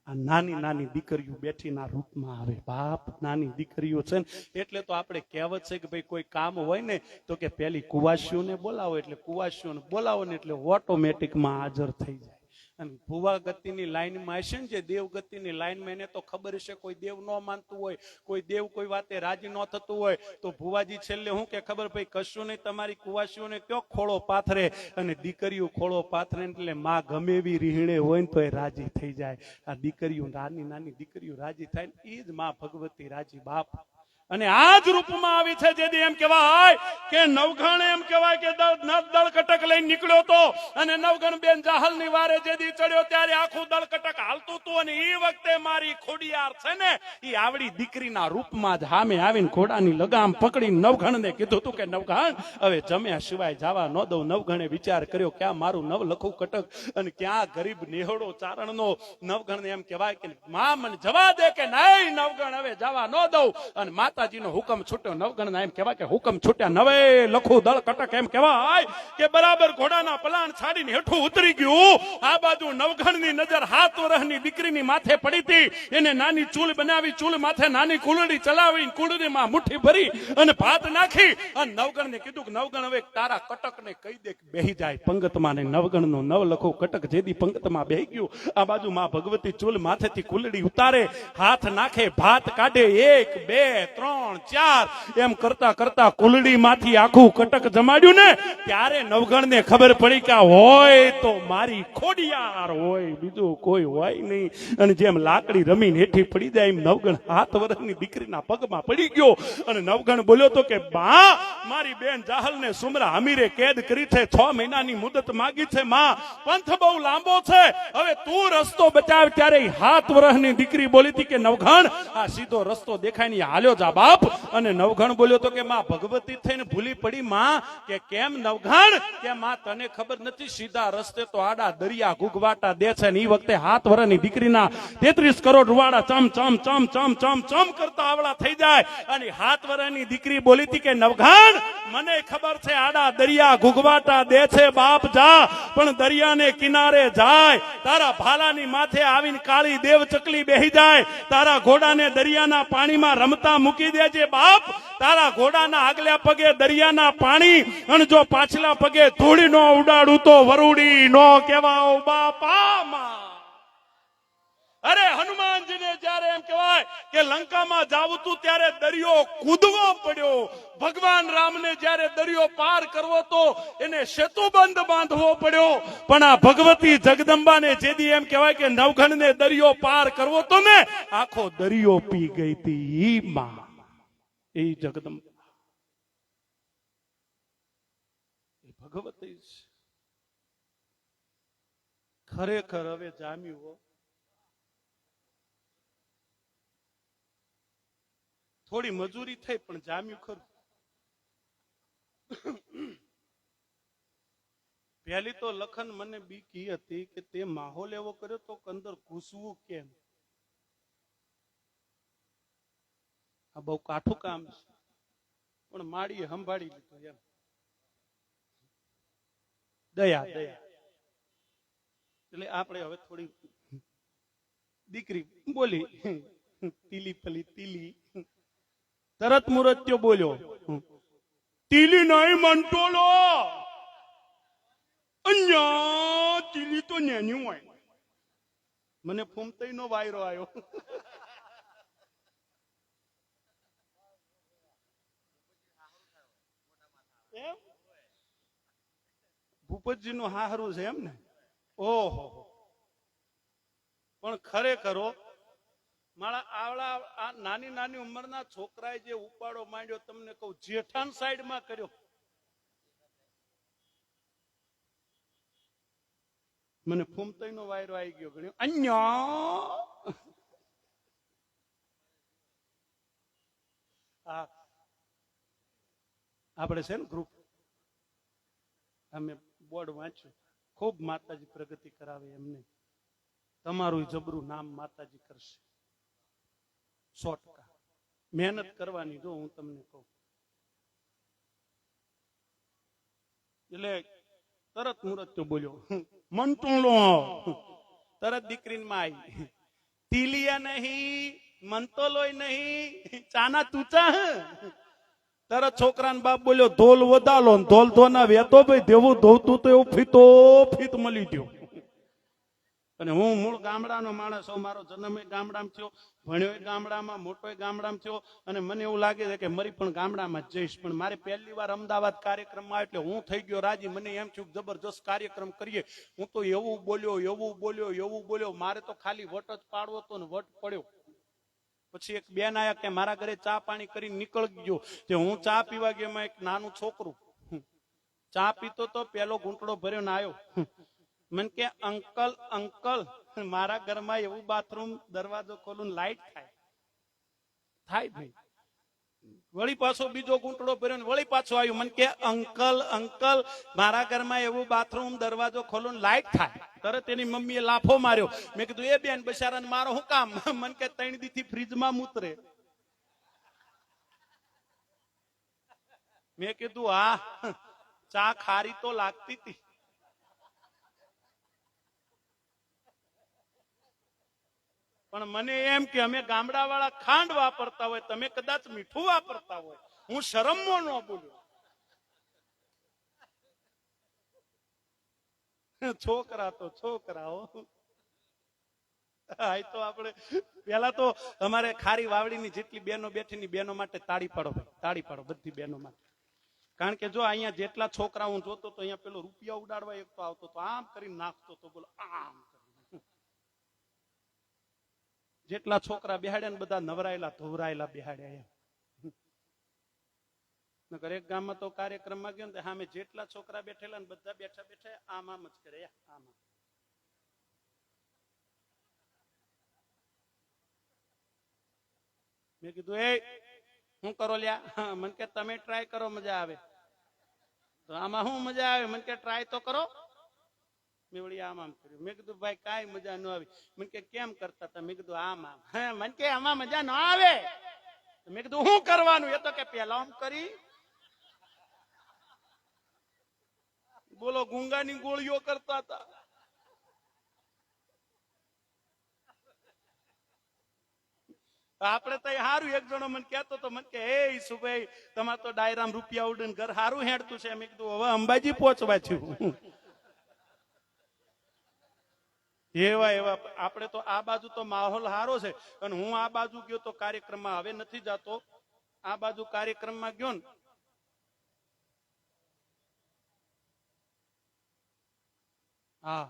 આ નાની નાની દીકરીઓ બેઠીના રૂપમાં આવે. બાપ નાની દીકરીઓ છે ને એટલે તો આપણે કહેવત છે કે ભાઈ કોઈ કામ હોય ને તો કે પેલી કુવાસીઓને બોલાવો, એટલે કુવાસીઓને બોલાવો ને એટલે ઓટોમેટિકમાં હાજર થઈ જાય. અને ભુવા ગતિની લાઈનમાં હશે ને જે દેવ ગતિની લાઈનમાં, એને તો ખબર હશે કોઈ દેવ ન માનતું હોય, કોઈ દેવ કોઈ વાતે રાજી ન થતું હોય તો ભુવાજી છેલ્લે હું કે ખબર ભાઈ કશું નહીં, તમારી કુવાસીઓને કયો ખોળો પાથરે, અને દીકરીઓ ખોળો પાથરે એટલે માં ગમે એવી રીહણે હોય ને તો એ રાજી થઈ જાય. આ દીકરીઓ નાની નાની દીકરીઓ રાજી થાય ને એ જ માં ભગવતી રાજી. બાપ અને આ જ રૂપમાં આવી છે. જેથી એમ કહેવાય કે નવઘણ એમ કહેવાય કે દળ કટક લઈને નીકળ્યો તો, અને નવઘણ બેન જાહલ ની વારે જેથી ચડ્યો ત્યારે આખું દળ કટક હાલતું હતું. અને એ વખતે મારી ખોડિયાર છે ને એ આવડી દીકરીના રૂપમાં જ સામે આવીને ઘોડાની લગામ પકડી નવઘણ ને કીધું હતું કે નવઘણ હવે જમ્યા સિવાય જવા ન દઉં. નવઘણે વિચાર કર્યો ક્યાં મારું નવ લખું કટક અને ક્યાં ગરીબ નેહડો ચારણનો. નવઘણ એમ કહેવાય કે માં મને જવા દે કે નહીં નવઘણ હવે જવા ન દઉં. અને માતાજીનો હુકમ છૂટ્યો. નવઘણ એમ કહેવાય કે હુકમ છૂટ્યા નવે લખું દળ કટક એમ કહેવાય કે બરાબર ઘોડાના પલાણ છાડીને હેઠું ઉતરી ગયું. આ બાજુ નવઘણની નજર 7 વર્ષની દીકરીની માથે પડી હતી. એને નાની ચૂલ બનાવી, ચૂલ માથે નાની કુલડી ચલાવી, કુલડીમાં મુઠ્ઠી ભરી અને ભાત નાખી અને નવઘણને કીધું કે નવઘણ હવે તારા કટકને કહી દે કે બેહી જાય પંગતમાં. ને નવઘણનો નવ લખો કટક જેદી પંગતમાં બેહી ગયું. આ બાજુ માં ભગવતી ચૂલ માથેથી કુલડી ઉતારે, હાથ નાખે, ભાત કાઢે, 1 2 3 4 એમ કરતા કરતા કુલડી માંથી આખું કટક જમાડ્યું ને ત્યારે નવઘણ ને ખબર પડી કે હોય તો મારી ખોડિયાર હોય, બીજું કોઈ હોય નહીં. અને જેમ લાકડી રમીને હેઠી પડી જાય એમ નવઘણ 7 વર્ષની દીકરીના પગમાં પડી ગયો. અને નવઘણ બોલ્યો તો કે બા મારી બેન જાહલ ને સુમરા અમીરે કેદ કરી છે, 6 મહિનાની મુદત માંગી છે. માં પંથ બહુ લાંબો છે, હવે તું રસ્તો બચાવ. ત્યારે 7 વર્ષની દીકરી બોલી હતી કે નવઘણ આ સીધો રસ્તો દેખાય ને હાલ્યો જા બાપ. અને નવઘણ બોલ્યો તો કે માં ભગવતી થઈને ભૂલી પડી. માં કે કેમ નવઘણ? કે માં તને ખબર નથી સીધા રસ્તે તો આડા દરિયા ઘૂઘવાટા દે છે. ને એ વખતે 7 વર્ષની દીકરીના 33 કરોડ રૂવાડા ચમ ચમ ચમ ચમ ચમ ચમ કરતા આવડા થઈ જાય. અને 7 વર્ષની દીકરી બોલી હતી કે નવઘણ મને ખબર છે આડા દરિયા ઘૂઘવાટા દે છે બાપ જા, પણ દરિયાને કિનારે જાય તારા ભાલાની માથે આવીને કાળી દેવ ચકલી બેહી જાય, તારા ઘોડાને દરિયાના પાણીમાં રમતા મૂકી દેજે બાપ. તારા ઘોડાના આગલા પગે દરિયાના પાણી અને જો પાછલા પગે ધૂળી નો ઉડાડું તો વરુડી નો કેવાઓ બાપા. માં અરે હનુમાનજીને જયારે એમ કહેવાય કે લંકામાં જાવું તું ત્યારે દરિયો કૂદવો પડ્યો. ભગવાન રામને જયારે દરિયો પાર કરવો તો એને સેતુબંધ બાંધવો પડ્યો. પણ આ ભગવતી જગદંબાને જેદી એમ કહેવાય કે નવઘણને દરિયો પાર કરવો તો ને આખો દરિયો પી ગઈ હતી. માં એ જગદંબા એ ભગવતી ખરેખર હવે જામ્યું. થોડી મજૂરી થઈ પણ જામ્યું ખરું. પહેલી તો લખન મને બીક ઈ હતી કે તે માહોલ એવો કર્યો તો અંદર ઘૂસવું કેમ. આ બહુ કાઠું કામ છે પણ માળીએ સંભાળી લીધું. એમ દયા દયા. એટલે આપણે હવે થોડી દીકરી બોલી તીલી પલી તીલી, તરત મુરત્યો બોલ્યો તીલી નહીં મંટોલો, અહીંયા તીલી તો નેની હોય. મને ફૂમતઈ નો વાયરો આવ્યો. એમ ભૂપતજી નું હારું છે એમ ને? ઓહો, પણ ખરેખર મારા આવડા આ નાની નાની ઉંમરના છોકરાએ જે ઉપાડો માંડ્યો, તમને કહું જેઠાણ સાઈડમાં કર્યો. મને ફૂમતાઈ નો વાયરો આવી ગયો ગણ્યો અન્યા. આપણે છે ને ગ્રુપ, અમે બોર્ડ વાંચ્યું, ખૂબ માતાજી પ્રગતિ કરાવે એમને. તમારું જબરું નામ માતાજી કરશે 100%. મહેનત કરવાની. જો હું તમને કહું એટલે તરત મુરત બોલ્યો મંટુલો, તરત દીકરીને માં આવી. તીલિયા નહીં, મંતોલોય નહીં, ચાના તુચા. તરત છોકરાને બાપ બોલ્યો ધોલ વધાલો, ધોલ ધોના વેતો ભાઈ દેવું ધોતું તો એવું ફીતો ફીત મળી ગયો. અને હું મૂળ ગામડાનો માણસ છું, મારો જન્મ ગામડામાં થયો, ભણ્યો ગામડામાં, મોટો ગામડામાં થયો, અને મને એવું લાગે છે કે મરી પણ ગામડામાં જ જઈશ. પણ મારે પહેલી વાર અમદાવાદ કાર્યક્રમમાં એટલે હું થઈ ગયો રાજી. મને એમ થયું જબરજસ્ત કાર્યક્રમ કરીએ. હું તો એવું બોલ્યો. મારે તો ખાલી વટ જ પાડવો હતો ને વટ પડ્યો. પછી એક બેન આયા કે મારા ઘરે ચા પાણી કરીને નીકળી ગયો. તે હું ચા પીવા ગયો, એમાં એક નાનું છોકરું ચા પીતો તો પેલો ઘૂંટડો ભર્યો ને આવ્યો. મને કે અંકલ અંકલ, મારા ઘરમાં એવું બાથરૂમ દરવાજો ખોલું લાઈટ થાય ભાઈ. વળી પાછો બીજો ઘૂંટડો ભર્યો ને વળી પાછો આવ્યું. મને કે અંકલ અંકલ, મારા ઘરમાં એવું બાથરૂમ દરવાજો ખોલું લાઈટ થાય. તરત એની મમ્મીએ લાફો માર્યો. મેં કીધું એ બેન બિચારાને મારો શું કામ? મને કે 3 દીથી ફ્રીજમાં મૂતરે. મેં કીધું હા, ચા ખારી તો લાગતી હતી. પણ મને એમ કે અમે ગામડા વાળા ખાંડ વાપરતા હોય, તમે કદાચ મીઠું વાપરતા હોય. હું શરમમાં ન બોલ્યો. છોકરા તો છોકરાઓ. તો આપણે પેલા તો અમારે ખારી વાવડીની જેટલી બહેનો બેઠી બહેનો માટે તાળી પાડો ભાઈ, તાળી પાડો બધી બહેનો માટે. કારણ કે જો અહીંયા જેટલા છોકરા હું જોતો તો અહીંયા પેલો રૂપિયા ઉડાડવા એક તો આવતો તો આમ કરીને નાખતો તો, બોલો આમ. જેટલા છોકરા બેહાડ્યા ને બધા નવરાયેલા ધોવરાયેલા બેહાડ્યા. નકર એક ગામમાં તો કાર્યક્રમમાં ગયો ને સામે જેટલા છોકરા બેઠેલા ને બધા બેઠા બેઠા આમ આમ જ કરે. આમ મેં કીધું એ હું કરો લ્યા? મને કે તમે ટ્રાય કરો, મજા આવે. તો આમાં શું મજા આવે? મને કે ટ્રાય તો કરો. મેં વળી આમ આમ કર્યું. મેં કીધું ભાઈ કાંઈ મજા ન આવી. મને કે કેમ કરતા હતા? મેં કીધું આમ આમ. હા, મને કે આમાં મજા ન આવે. મેં કીધું શું કરવાનું? એ તો કે પેલા આમ કરી. બોલો ગુંગાની ગોળીઓ કરતા હતા. આપડે તો હારું. એક જણો મને કહેતો તો, મને કે હે ઈસુભાઈ તમારે તો ડાયરામ રૂપિયા ઉડે ઘર હારું હેડતું છે. મેં કીધું હવે અંબાજી પહોંચવા થયું. એવા આપણે તો આ બાજુ તો માહોલ સારો છે. અને હું આ બાજુ ગયો તો કાર્યક્રમમાં, હવે નથી જાતો. આ બાજુ કાર્યક્રમમાં ગયો ને હા,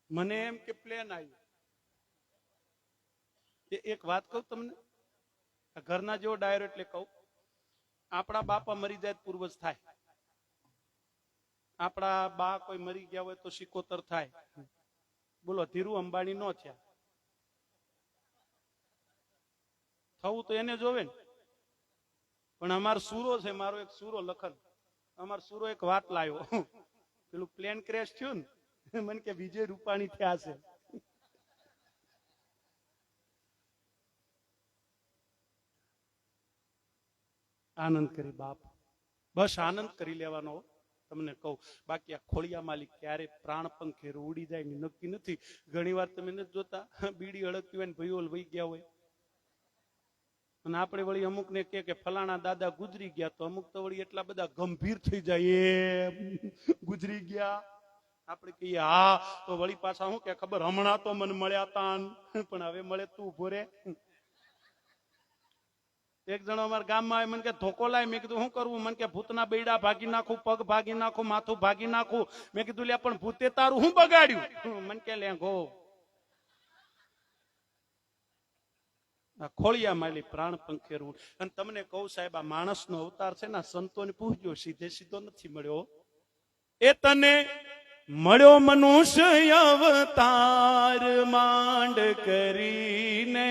મને એમ કે પ્લેન આવ્યું. એક વાત કહું તમને, ઘરના જેવો ડાયરો એટલે કહું, આપણા બાપા મરી જાય પૂર્વજ થાય. આપણા બા કોઈ મરી ગયા હોય તો સિકોતર થાય. બોલો ધીરુ અંબાણી નો થયા. થવું તો એને જોવે ને. પણ અમારો સૂરો છે, મારો એક સૂરો લખન, અમારો સૂરો એક વાત લાવ્યો. પેલું પ્લેન ક્રેશ થયું ને, મને કે વિજય રૂપાણી થયા છે. આનંદ કરી બાપ, બસ આનંદ કરી લેવાનો. તમને કહું, બાકી આ ખોળિયા માલિક ક્યારે પ્રાણ પંખે ઉડી જાય નક્કી નથી. ઘણી વાર તમે નથી જોતા બીડી હળગતી હોય ને ભાઈઓ વહી ગયા હોય, અને આપણે વળી અમુક ને કે ફલાણા દાદા ગુજરી ગયા, તો અમુક તો વળી એટલા બધા ગંભીર થઈ જાય એ ગુજરી ગયા. આપણે કહીએ હા, તો વળી પાછા શું કે ખબર હમણાં તો મને મળ્યા તા, પણ હવે મળે તું ઉભો રે. એક જણો અમારા ગામમાં આવે મને કે ધોકો લાય. મેં કીધું શું કરવું? મને કે ભૂતના બેડા ભાગી નાખું, પગ ભાગી નાખું, માથું ભાગી નાખું. મેં કીધું લે પણ ભૂતે તારું શું બગાડ્યું? મને કે લેંગો ખોળિયા માલી પ્રાણ પંખેરું. અને તમને કહું સાહેબ, આ માણસનો અવતાર છે ને, સંતોને પૂછજો, સીધે સીધો નથી મળ્યો. એ તને મળ્યો મનુષ્ય અવતાર માંડ કરીને,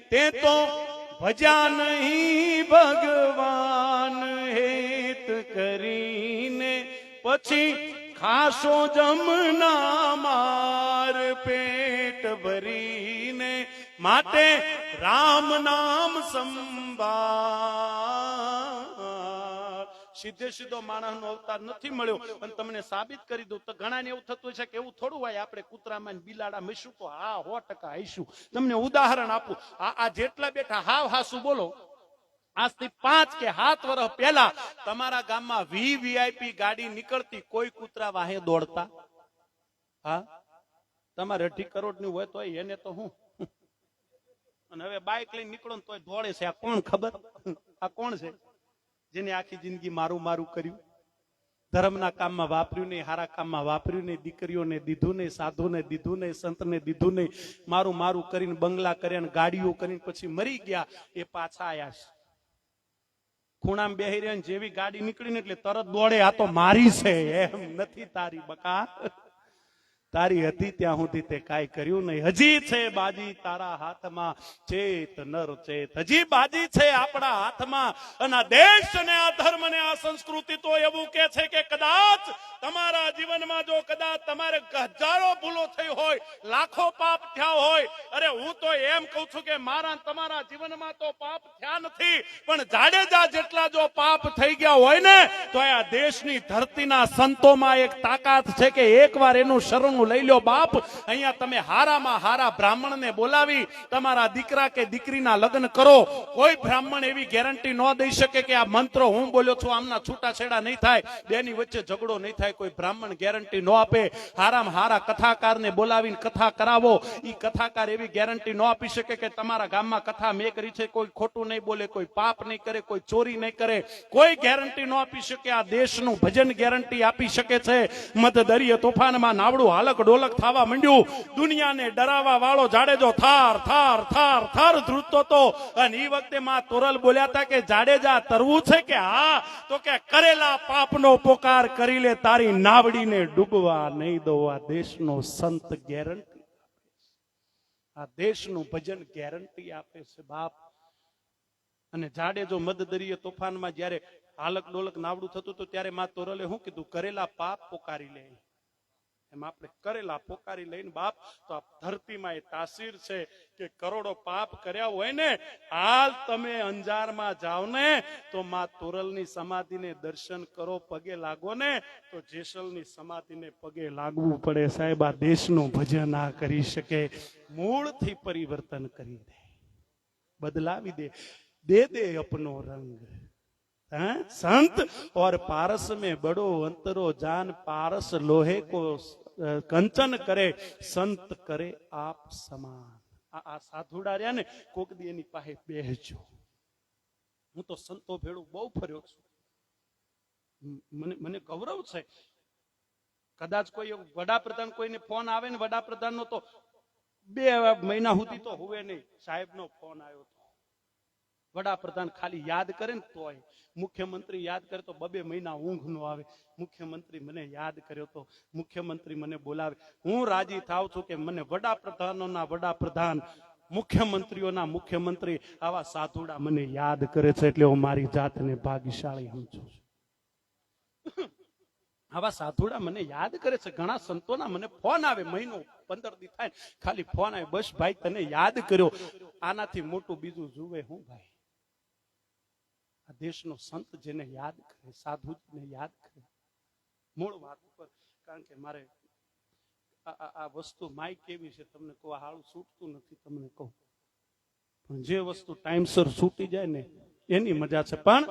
તે તો ભજ્યા નહીં ભગવાન હેત કરીને. પછી ખાશો જમના માર પેટ ભરીને, માટે રામ નામ સંભાળ. સીધે સીધો માણસનો અવતાર નથી મળ્યો. અને તમને સાબિત કરી દઉં તો ઘણાને એવું થતું છે કે એવું થોડું હોય આપણે કૂતરામાં બિલાડા મિશું તો હા 100% આવીશું. તમને ઉદાહરણ આપું. આ જેટલા બેઠા હાવ હાસુ બોલો, આજથી 5 કે 7 વર્ષ પહેલા તમારા ગામમાં વીઆઈપી ગાડી નીકળતી, કોઈ કૂતરા વાહે દોડતા? હા, તમારે 2.5 કરોડની હોય તો એને તો હું. અને હવે બાઇક લઈને નીકળો ને તોય દોડે છે. આ કોણ ખબર? આ કોણ છે જેને આખી જિંદગી મારું મારું કર્યું, ધર્મના કામમાં વાપર્યું નહીં, હારા કામમાં વાપર્યું નહીં, દીકરીઓને દીધું નહીં, સાધુને દીધું નહીં, સંતને દીધું નહીં, મારું મારું કરીને બંગલા કર્યા, ગાડીઓ કરીને પછી મરી ગયા. એ પાછા આયા છે, ખૂણામાં બેહી રહ્યા, જેવી ગાડી નીકળીને એટલે તરત દોડે, આ તો મારી છે. એમ નથી તારી બકા, તારી હતી ત્યાં સુધી તે કાંઈ કર્યું નહીં. હજી છે બાજી તારા હાથમાં, ચેત નર ચેત. હજી બાજી છે આપણા હાથમાં. અને આ દેશ ને આ ધર્મ ને આ સંસ્કૃતિ તો એવું કે છે કે કદાચ તમારા જીવનમાં જો કદાચ તમારે હજારો ભૂલો થઈ હોય, લાખો પાપ થયા હોય, અરે હું તો એમ કહું છું કે મારા તમારા જીવનમાં તો પાપ થયા નથી, પણ જાડેજા જેટલા જો પાપ થઈ ગયા હોય ને, તો આ દેશની ધરતીના સંતોમાં એક તાકાત છે કે એકવાર એનું શરણું લઈ લો બાપ. અહીંયા તમે હારામાં હારા બ્રાહ્મણને બોલાવી તમારા દીકરા કે દીકરીના લગ્ન કરો. કોઈ બ્રાહ્મણ એવી ગેરંટી ન દઈ શકે કે આ મંત્રો હું બોલ્યો છું આમના છૂટાછેડા નહીં થાય, બેની વચ્ચે ઝઘડો નહીં થાય. કોઈ બ્રાહ્મણ ગેરંટી ન આપે. હારામાં હારા કથાકારને બોલાવીને કથા કરાવો, ઈ કથાકાર એવી ગેરંટી ન આપી શકે કે તમારા ગામમાં કથા મેં કરી છે, કોઈ ખોટું નહીં બોલે, કોઈ પાપ નહીં કરે, કોઈ ચોરી નહીં કરે. કોઈ ગેરંટી ન આપી શકે. આ દેશનું ભજન ગેરંટી આપી શકે છે. મધદરિયે તોફાનમાં નાવડું હાલક ડોલક થવા માંડ્યું. દુનિયાને ડરાવવા વાળો જાડેજો થાર થાર થાર થાર ધ્રુજતો તો. અને ઈ વખતે માં તોરલ બોલ્યા હતા કે જાડેજા તરવું છે કે હા? તો કે કરેલા પાપનો પોકાર કરી લે, તારી નાવડીને ડૂબવા નહીં દો. આ દેશનો સંત ગેરંટી, આ દેશનું ભજન ગેરંટી આપે છે બાપ. અને જાડેજો મધદરિયે તોફાનમાં જયારે હાલક ડોલક નાવડું થતું હતું ત્યારે માં તોરલે શું કીધું? કરેલા પાપ પોકારી લે. એમ આપણે કરેલા પોકારી લઈને બાપ, તો આ ધરતીમાં એ તાસીર છે કે કરોડો પાપ કર્યા હોય ને, હાલ તમે અંજારમાં જાઓ ને તો માં તોરલની સમાધિને દર્શન કરો, પગે લાગો ને તો જેસલની સમાધિને પગે લાગવું પડે. સાહેબ, આ દેશનું ભજન આ કરી શકે, મૂળથી પરિવર્તન કરી દે, બદલાવી દે, દે દે અપનો રંગ. संत और पारस में बड़ो अंतरो जान, पारस लोहे को कंचन करे, संत करे आप समान. आ साधुડા રહ્યા ને, કોક દી એની પાસે બેસજો. હું તો સંતો ભેળું બહુ ફર્યો છું. મને ગૌરવ છે. કદાચ કોઈ વડાપ્રધાન કોઈને ફોન આવે ને, વડાપ્રધાનનો તો 2 મહિના સુધી તો હુવે નહીં. સાહેબનો ફોન આવ્યો તો વડાપ્રધાન ખાલી યાદ કરે ને તોય, મુખ્યમંત્રી યાદ કરે તો 2 મહિના ઊંઘ નો આવે. મુખ્યમંત્રી મને યાદ કર્યો તો, મુખ્યમંત્રી મને બોલાવે. હું રાજી થાવ છું કે મને વડાપ્રધાનોના વડાપ્રધાન, મુખ્યમંત્રીઓના મુખ્યમંત્રી આવા સાધુડા મને યાદ કરે છે, એટલે હું મારી જાતને ભાગ્યશાળી સમજું છું. આવા સાધુડા મને યાદ કરે છે. ઘણા સંતોના મને ફોન આવે, મહિનો 15 દી થાય ખાલી ફોન આવે, બસ ભાઈ તને યાદ કર્યો. આનાથી મોટું બીજું જુએ હું ભાઈ? આ દેશનો સંત જેને યાદ કરે, સાધુ જેને યાદ કરે. મૂળ વાત ઉપર, કારણ કે મારે આ વસ્તુ માઇક કેવી છે તમને કહું, હાળું છૂટતું નથી તમને કહું, પણ જે વસ્તુ ટાઈમસર છૂટી જાય ને એની મજા છે. પણ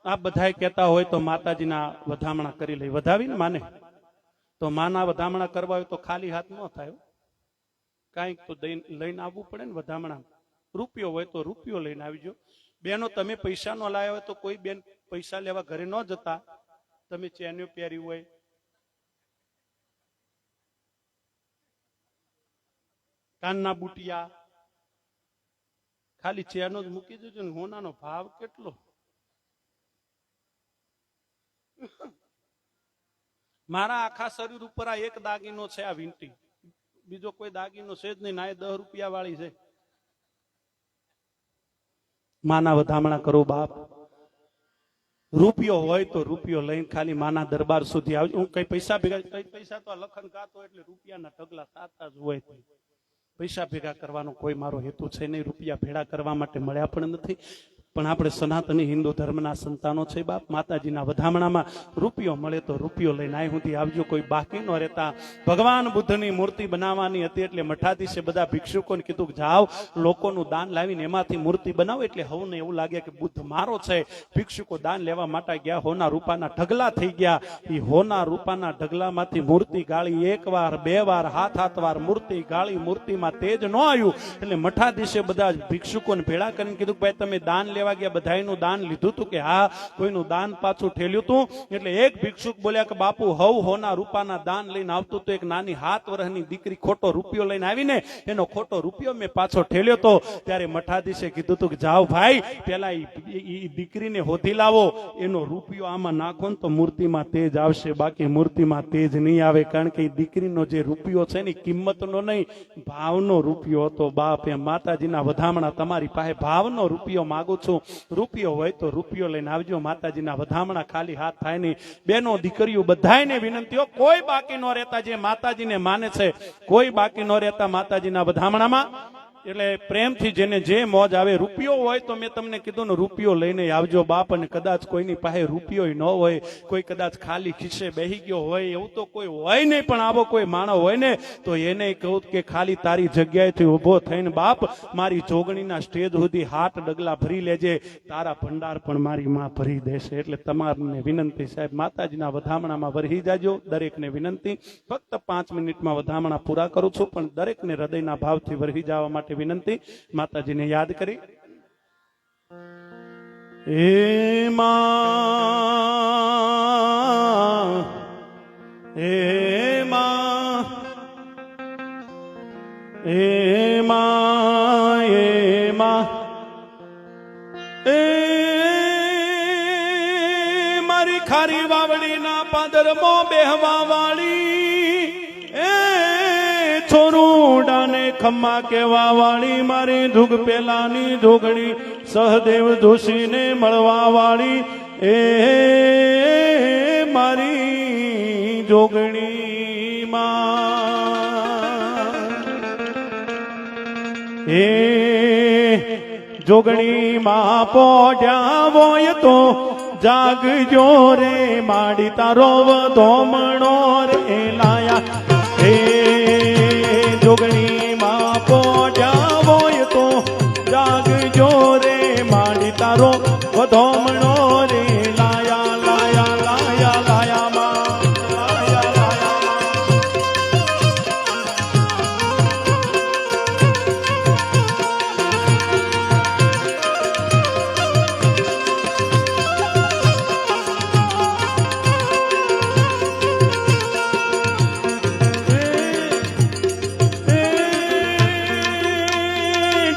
આ બધાય કહેતા હોય તો માતાજીના વધામણા કરી લઈ. વધાવીને માને તો માના વધામણા કરવા હોય તો ખાલી હાથ ન થાય, કાંઈક તો લઈને આવવું પડે ને વધામણા. રૂપિયો હોય તો રૂપિયો લઈને આવજો. બેનો તમે પૈસા નો લાવ્યા હોય તો કોઈ બેન પૈસા લેવા ઘરે ન જતા, તમે ચેન્યો પહેરી હોય, કાનના બુટિયા, ખાલી ચેનો જ મૂકી દેજો ને. હોનાનો ભાવ કેટલો! મારા આખા શરીર ઉપર આ એક દાગીનો છે, આ વીંટી, બીજો કોઈ દાગીનો છે જ નહીં. ના એ 10 રૂપિયા વાળી છે. માના વધામણા કરો બાપ. રૂપિયો હોય તો રૂપિયો લઈને ખાલી માના દરબાર સુધી આવજો. હું કઈ પૈસા ભેગા, કઈ પૈસા તો લખન ગાતો એટલે રૂપિયાના ઢગલા સાતા જ હોય. પૈસા ભેગા કરવાનો કોઈ મારો હેતુ છે નહીં. રૂપિયા ભેગા કરવા માટે મળ્યા પણ નથી. પણ આપણે સનાતની હિન્દુ ધર્મના સંતાનો છે બાપ. માતાજીના વધામણામાં રૂપિયો મળે તો રૂપિયો લઈને અહીં સુધી આવજો. કોઈ બાકી ન રહેતા. ભગવાન બુદ્ધની મૂર્તિ બનાવવાની હતી એટલે મઠાધીશે બધા ભિક્ષુકોને કીધું કે જાઓ લોકોનું દાન લાવીને એમાંથી મૂર્તિ બનાવો. એટલે હવને એવું લાગે કે બુદ્ધ મારો છે. ભિક્ષુકો દાન લેવા માટે ગયા, હોના રૂપાના ઢગલા થઈ ગયા. એ હોના રૂપાના ઢગલામાંથી મૂર્તિ ગાળી. એક વાર, બે વાર, હાથ વાર મૂર્તિ ગાળી. મૂર્તિમાં તેજ ન આવ્યું એટલે મઠાધીશે બધા ભિક્ષુકોને ભેળા કરીને કીધું ભાઈ તમે દાન લેવા ગયા, બધાયનું દાન લીધું હતું કે હા? કોઈનું દાન પાછું ઠેલ્યું હતું. એટલે એક ભિક્ષુક બોલ્યા કે બાપુ હવ હોના રૂપાના દાન લઈને આવતું તો એક નાની 7 વર્ષની દીકરી ખોટો રૂપિયો લઈને આવીને એનો ખોટો રૂપિયો મેં પાછો ઠેલ્યો તો. ત્યારે મઠાધીશે કીધું હતું કે જાઓ ભાઈ પેલા ઈ દીકરીને હોધી લાવો, એનો રૂપિયો આમાં નાખો ને તો મૂર્તિમાં તેજ આવશે, બાકી મૂર્તિમાં તેજ નહીં આવે. કારણ કે દીકરીનો જે રૂપિયો છે ને કિંમતનો નહીં, ભાવનો રૂપિયો હતો બાપ. એમ માતાજીના વધામણા તમારી પાસે ભાવનો રૂપિયો માંગુ છું. રૂપિયો હોય તો રૂપિયો લઈને આવજો. માતાજીના વધામણા ખાલી હાથ થાય નહીં. બેનો દીકરીઓ બધાયને વિનંતીઓ, કોઈ બાકી ન રહેતા. જે માતાજીને માને છે કોઈ બાકી ન રહેતા માતાજીના વધામણામાં. એટલે પ્રેમથી જેને જે મોજ આવે. રૂપિયો હોય તો મેં તમને કીધું ને રૂપિયો લઈને આવજો બાપ. અને કદાચ કોઈની પાસે રૂપિયો ન હોય, કોઈ કદાચ ખાલી ખિસ્સે બેહી ગયો હોય, એવું તો કોઈ હોય નહીં. પણ આવો કોઈ માણસ હોય ને તો એને કહું કે ખાલી તારી જગ્યાએથી ઉભો થઈને બાપ મારી જોગણીના સ્ટેજ સુધી 8 ડગલા ભરી લેજે, તારા ભંડાર પણ મારી માં ભરી દેશે. એટલે તમારને વિનંતી સાહેબ, માતાજીના વધામણામાં વરહી જાજો. દરેકને વિનંતી. ફક્ત 5 મિનિટમાં વધામણા પૂરા કરું છું, પણ દરેકને હૃદયના ભાવથી વરહી જવા માટે વિનંતી. માતાજીને યાદ કરી. એ માં, એ માં, એ માં, એ માં, એ મારી ખારી વાવડીના પાદરમાં બેહવા વાળી, એ છોરુડાને ખમ્મા કેવા વાળી, મારી ધુગ પેલાની ધોગણી સહદેવ જોશીને મળવા વાળી, એ મારી જોગણી માં. એ જોગણી માં પોઢ્યા હોય તો જાગજો રે, માડી તારો વધોમણો રે લાયા. એ જોગણી માં પોઢ્યા હોય તો જાગજો રે, માડી તારો વધોમણો રે લાયા. લાયા લાયા લાયા માં, લાયા લાયા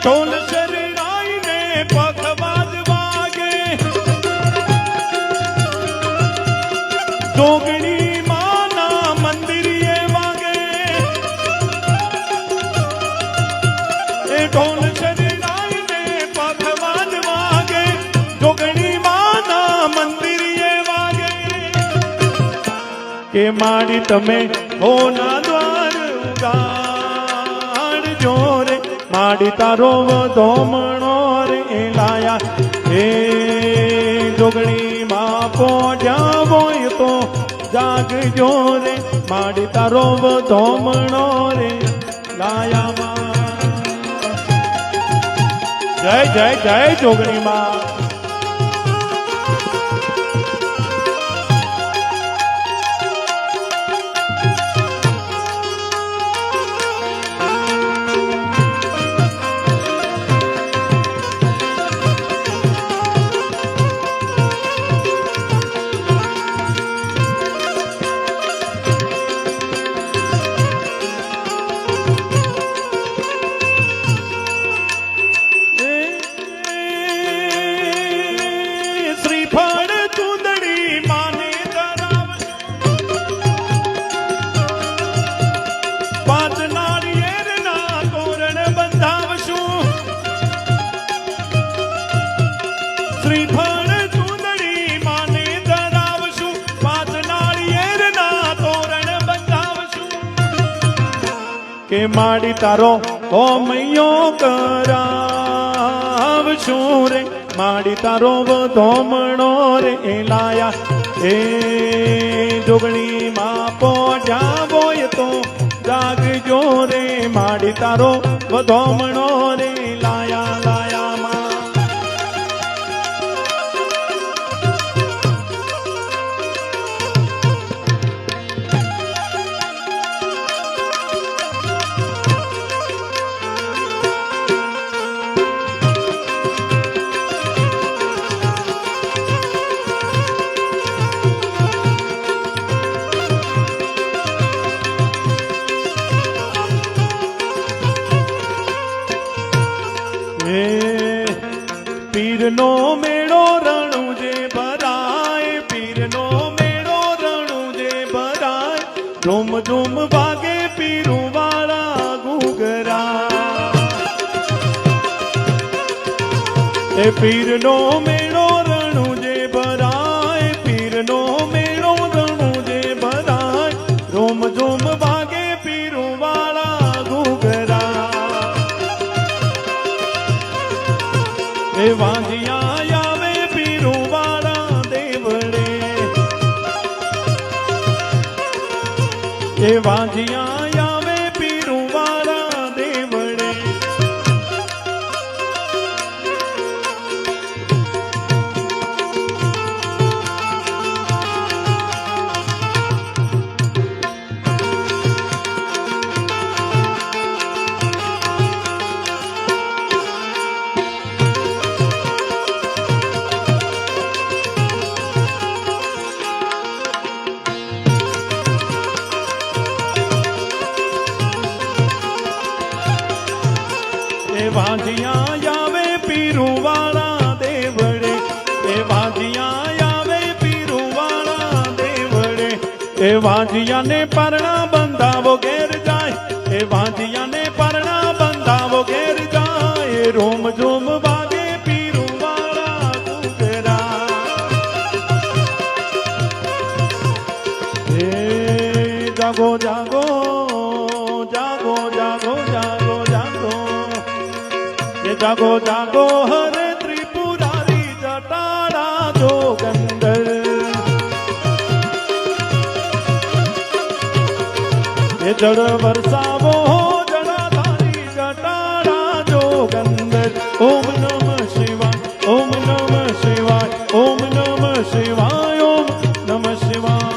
ઢોલ શરણાઈને પખવાજ વાગે, જોગણી માના મંદિરે વાગે. એ ઢોલ શરણાઈને પખવાજ વાગે, જોગણી માના મંદિરે વાગે. કે માડી તમે હોના દ્વાર ઉગાડજો રે, માડી તારો વધોમણો રે લાયા. એ જોગણી માં પોઢ્યા હોય તો જાગજો રે, માડી તારો વધોમણો રે લાયા માં. જય જય જય જોગણી માં. શ્રીફળ ચૂંદડી માને ધરાવશું, પાંચ નાળિયેરના તોરણ બંધાવશું, કે માડી તારો હોમૈયો કરાવશું રે, માડી તારો વધોમણો રે લાયા, એ જોગણી માં પોઢ્યા હોય તો જાગજો રે, માડી તારો વધોમણો રે લાયા લાયા માં. પીરનો મેળો રણુજે ભરાય, પીરનો મેળો રણુજે ભરાય, ઝૂમ ઝૂમ વાગે પીરું વાળા ઘૂઘરા, એ પીરનો મેળો રણુજે ભરાય, પીરનો મેળો રણુજે ભરાય, ઝૂમ ઝૂમ વાગે પીરું વાળા ઘૂઘરા, એ વાંજિયા આવે પીરું વાળા દેવડે, એ વાંજિયા આવે પીરું વાળા દેવડે. વાંજિયા આવે પીરું વાળા દેવડે, એ વાંજિયા આવે પીરું વાળા દેવડે, એ વાંજિયાને પરણા બંધાવો ઘેર જાય, એ વાંજિયાને પરણા બંધાવો ઘેર જાય, રોમ ઝૂમ વાગે પીરું વાળા ઘૂઘરા, એ જાગો જાગો જાગો જાગો જાગો જાગો, જાગો જાગો હરે ત્રિપુરારી જટાડા જોગંદર, એ જળ વરસાવો જળાધારી જટાડા જોગંદર. ઓમ નમ શિવાય, ઓમ નમ શિવાય, ઓમ નમ શિવાય, ઓમ નમ શિવાય.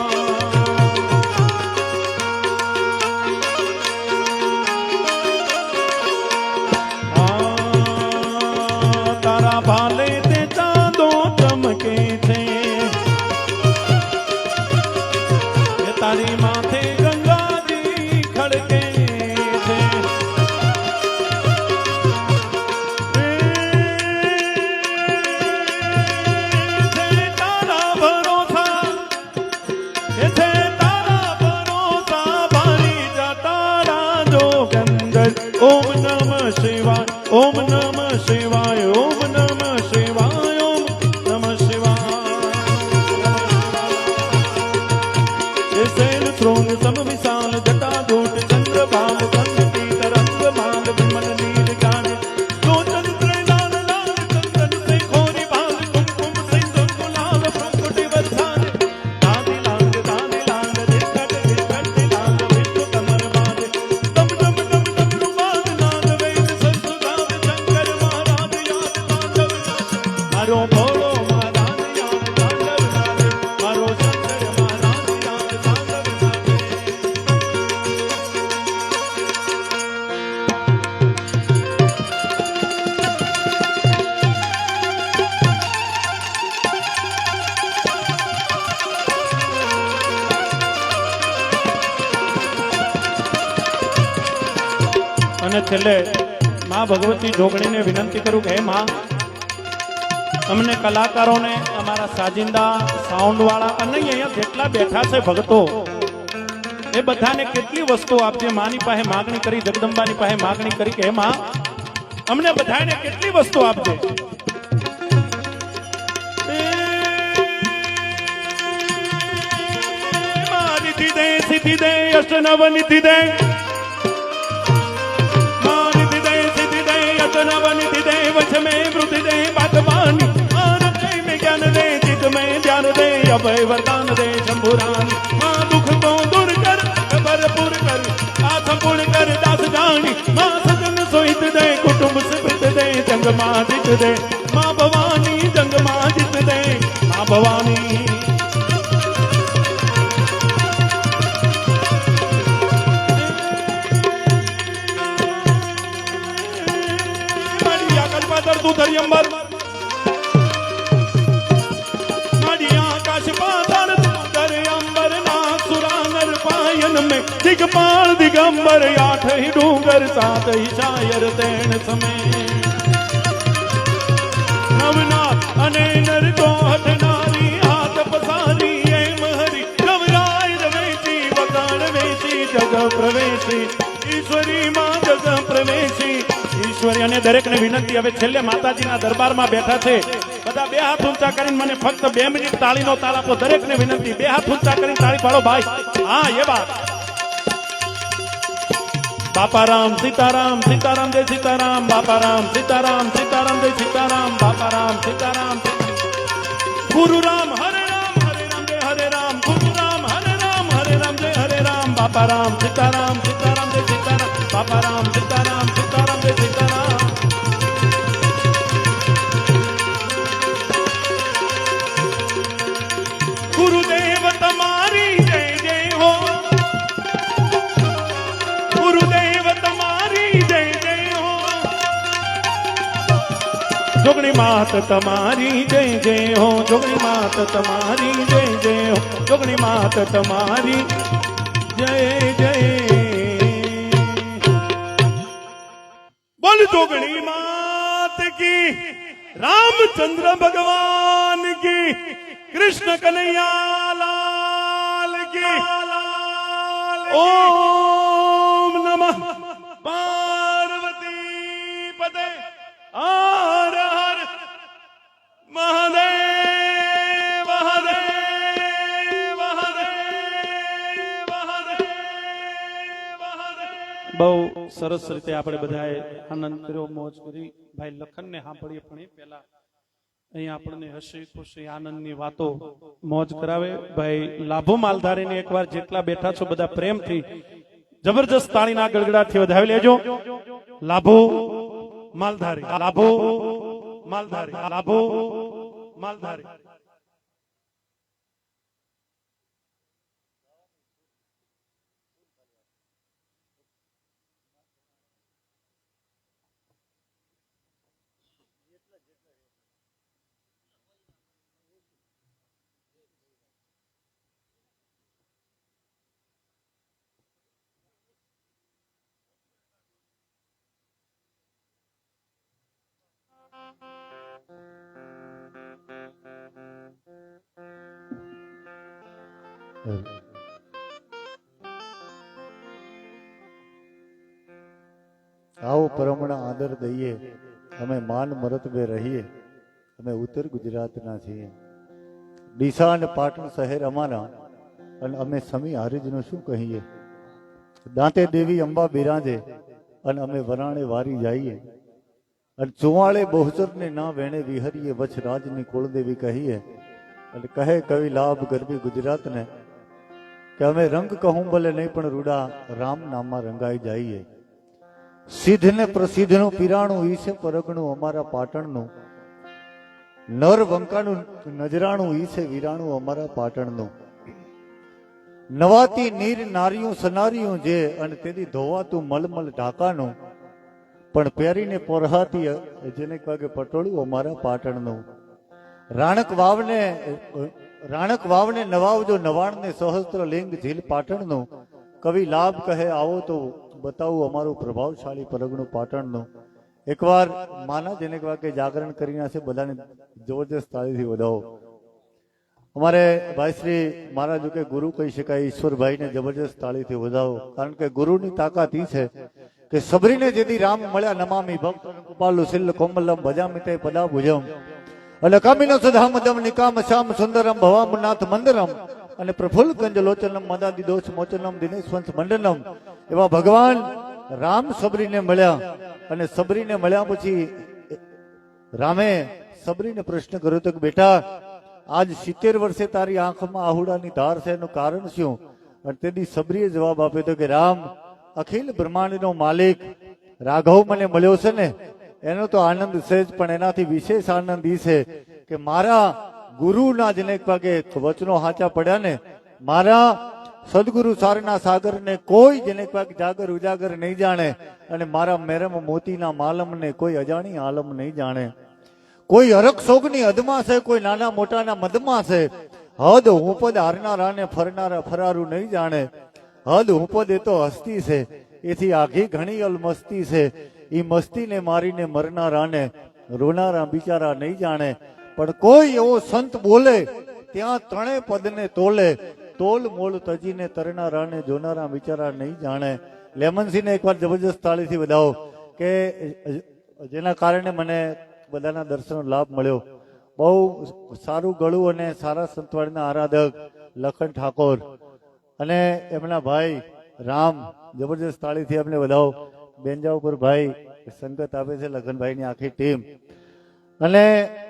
ભાલે તે ચાંદો ચમકે છે, તારી માથે ગંગાજી ખડકે છે, તારા ભરોસા, તારા ભરોસા ભારી જટાડા જોગંદર. ઓમ નમ શિવાય, ઓમ નમ શિવાય, ઓમ નમ શિવાય, ઓમ નમ શિવાય. શૈલ શૃંગ સમ વિશાલ જટા ધૂટ ચંદ્ર ભાલ ચંદ્ર તરંગ માલ વિમલ નીર ગાને, લોચન ત્રિલાલ લાલ ચંદન સે ખોરી ભાલ કુમકુમ સિંદૂર ગુલાલ પ્રકૃતિ વરસાને, દાદી લાલ દિલકટ લાલ વિષ્ણુ કમર બાંધે, તમ તમ તમ તમ રૂમાલ નાદ વેદ સંત ગાવે શંકર મહારાજ યાદ તાંડવ નાચે, મારો ભોળો મહારાજ યાદ તાંડવ નાચે, મારો શંકર મહારાજ યાદ તાંડવ નાચે. અને છેલ્લે માં ભગવતી જોગણીને વિનંતી કરું કે હે માં, અમને કલાકારોને, અમારા સાજિંદા સાઉન્ડ વાળા અને અહીંયા જેટલા બેઠા છે ભક્તો, એ બધાને કેટલી વસ્તુ આપજે. માની પાસે માગણી કરી, જગદંબાની પાસે માગણી કરી કે હે માં, અમને બધાને કેટલી વસ્તુ આપજે. सिद्धि दे अष्ट नव निधि दे मां निधि दे सिद्धि दे अष्ट नव निधि दे वश में वृद्धि दे बात बानी आरते में ज्ञान दे चित में ध्यान दे अभय वरदान दे शंभुरानी मां दुख को दूर कर भरपूर कर संपूर्ण कर दास जानी मां सजन सोहित दे कुटुंब सुकृत दे जंग मां जित दे मां भवानी जंग मां जित दे मां भवानी माड़िया कल्पातर तू धरी अंबर माड़िया आकाश पाताल तू धरे अंबर नाथ सुरानर पायन में दिगपाल दिगंबर आठ ही डूंगर सात ही शायर तेण समय नवनाथ अने नर को हठ नारी हाथ पसारी एम हरि गवराय रवेशी वतान वेशी जग प्रवेशी ईश्वरी मां जग प्रवेशी ईश्वरी અને દરેકને વિનંતી હવે છેલ્લે માતાજીના દરબારમાં બેઠા છે બધા બે હાથ ઊંચા કરીને મને ફક્ત 2 મિનિટ તાળીનો તાલ આપો દરેકને વિનંતી બે હાથ ઊંચા કરીને તાળી પાડો ભાઈ હા એ વાત बापा राम सीताराम सीताराम जय सीताराम बापा राम सीताराम सीताराम जय सीताराम बापा राम सीताराम गुरु राम जय हरे राम गुरु राम जय हरे राम बापा राम सीताराम सीताराम जय सीताराम बापा राम सीताराम सीताराम जय सीताराम गुरुदेव तुम्हारी जय जय हो गुरुदेव तुम्हारी जय जय हो जोगणी मात तुम्हारी जय जय हो जोगणी मात तुम्हारी जय जय हो जोगणी मात तुम्हारी जय जय बोल जोगणी मात की रामचंद्र भगवान की कृष्ण कन्हैया लाल की ओम नमः पार्वती पते हर हर महादेव महादेव महादेव महादेव બહુ સરસ રીતે આપણે બધાએ આનંદ કર્યો મોજ કરી ભાઈ લખનને સાંભળીએ પણ એ પહેલા અહીં આપણને હસી ખુશી આનંદની વાતો મોજ કરાવે ભાઈ લાભો માલધારીને એકવાર જેટલા બેઠા છો બધા પ્રેમથી જબરજસ્ત તાળીના ગડગડાટથી વધાવી લેજો લાભો માલધારી લાભો માલધારી લાભો માલધારી આવો પરમણા આદર દઈએ અમે માન મરતબે રહીએ અમે ઉત્તર ગુજરાતના છીએ ડીસા અને પાટણ શહેર અમારા અને અમે સમી હારીજનું શું કહીએ દાંતે દેવી અંબા બિરાજે અને અમે વરાણે વારી જઈએ અને ચુવાળે બહુચરને ના વેણે વિહરીએ વચ્છ રાજની કુળદેવી કહીએ અને કહે કવિ લાભ ગરબી ગુજરાતને કે અમે રંગ કહું ભલે નહીં પણ રૂડા રામ નામમાં રંગાઈ જઈએ સિદ્ધ ને પ્રસિદ્ધનું પીરાણું ઈ છે પરગણું અમારા પાટણનું નર વંકાનું નજરાણું ઈ છે વીરાણું અમારા પાટણનું નવાતી નીર નારિયું સનારિયું જે અને તેથી ધોવાતું મલમલ ઢાકાનું પણ પહેરીને પોરહાતી જેને કહે પટોળું અમારા પાટણનું રાણક વાવને નવાવજો નવાણને સહસ્ત્ર લિંગ ઝીલ પાટણનું કવિ લાભ કહે આવો તો બતાવું અમારું પ્રભાવશાળી પરગણું પાટણનું એકવાર માના જેને કે જાગરણ કરી છે બધાને જબરજસ્ત તાળીથી વધાવો અમારે ભાઈશ્રી મહારાજ કે ગુરુ કહી શકાય ઈશ્વરભાઈને જબરજસ્ત તાળીથી વધાવો કારણ કે ગુરુની તાકાત ઈ છે કે સબરીને જેથી રામ મળ્યા નમામી ભક્ત કૃપાલુ શિલ્લ કોમલમ ભજામિતે પદા ભુજમ એટલે કામિનો સદા મદમ નિકામ શ્યામ સુંદરમ ભવામનાથ મંદરમ અને પ્રફુલ્લ કંજલોચનમ મદાદી દોષ મોચનમ દિનેશ વંશ મંડનમ એવા ભગવાન રામ સબરીને મળ્યા અને સબરીને મળ્યા પછી રામે સબરીને પ્રશ્ન કર્યો તો કે બેટા આજ 70 વર્ષે તારી આંખમાં આહુડાની ધાર છે એનું કારણ શું? અને તેથી સબરીએ જવાબ આપ્યો તો કે રામ અખિલ બ્રહ્માંડનો માલિક રાઘવ મને મળ્યો છે ને એનો તો આનંદ છે જ, પણ એનાથી વિશેષ આનંદ એ છે કે મારા ગુરુના જનક ભાગે વચનો હાચા પડ્યા ને, મારા સદગુરુ સારના સાગરને કોઈ જનક ભાગ જાગર ઉજાગર નહીં જાણે, અને મારા મેરમ મોતીના માલમને કોઈ અજાણી આલમ નહીં જાણે. કોઈ હરક શોકની હદમાં છે, કોઈ નાના મોટાના મદમાં છે. હદ હુંપદ હારનારાને ફરનારા ફરારું નહીં જાણે. હદ હુંપદ એ તો હસ્તી છે, એથી આઘી ઘણી અલમસ્તી છે. ઈ મસ્તીને મારીને મરનારાને રોનારા બિચારા નહીં જાણે. પણ કોઈ એવો સંત બોલે ત્યાં ત્રણેય પદને તોલે, તોલ મોલ તજીને તરનારાને જોનારા બિચારા નહીં જાણે. લેમનસિંહને એકવાર જબરજસ્ત તાળીથી વધાવો કે જેના કારણે મને બધાના દર્શનનો લાભ મળ્યો. બહુ સારું ગળું અને સારા સંતવાડીના આરાધક લખન ઠાકોર અને એમના ભાઈ રામ, જબરજસ્ત તાળીથી એમને વધાવો. બેન્જા ઉપર ભાઈ સંગત આપે છે, લખનભાઈની આખી ટીમ. અને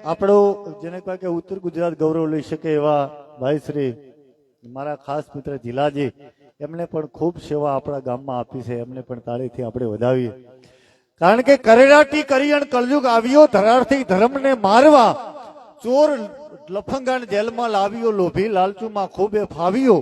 આપણું જેને કહે કે ઉત્તર ગુજરાત ગૌરવ લઈ શકે એવા ભાઈ શ્રી મારા ખાસ મિત્ર જિલ્લાજી, એમને પણ ખૂબ સેવા આપણા ગામમાં આપી છે. એમને પણ તાળીથી આપણે વધાવીએ. કારણ કે કરેરાટી કરિયણ કલયુગ આવ્યો, ધરારથી ધર્મને મારવા. ચોર લફંગાણ જેલમાં લાવ્યો, લોભી લાલચુમાં ખૂબે ફાવ્યો.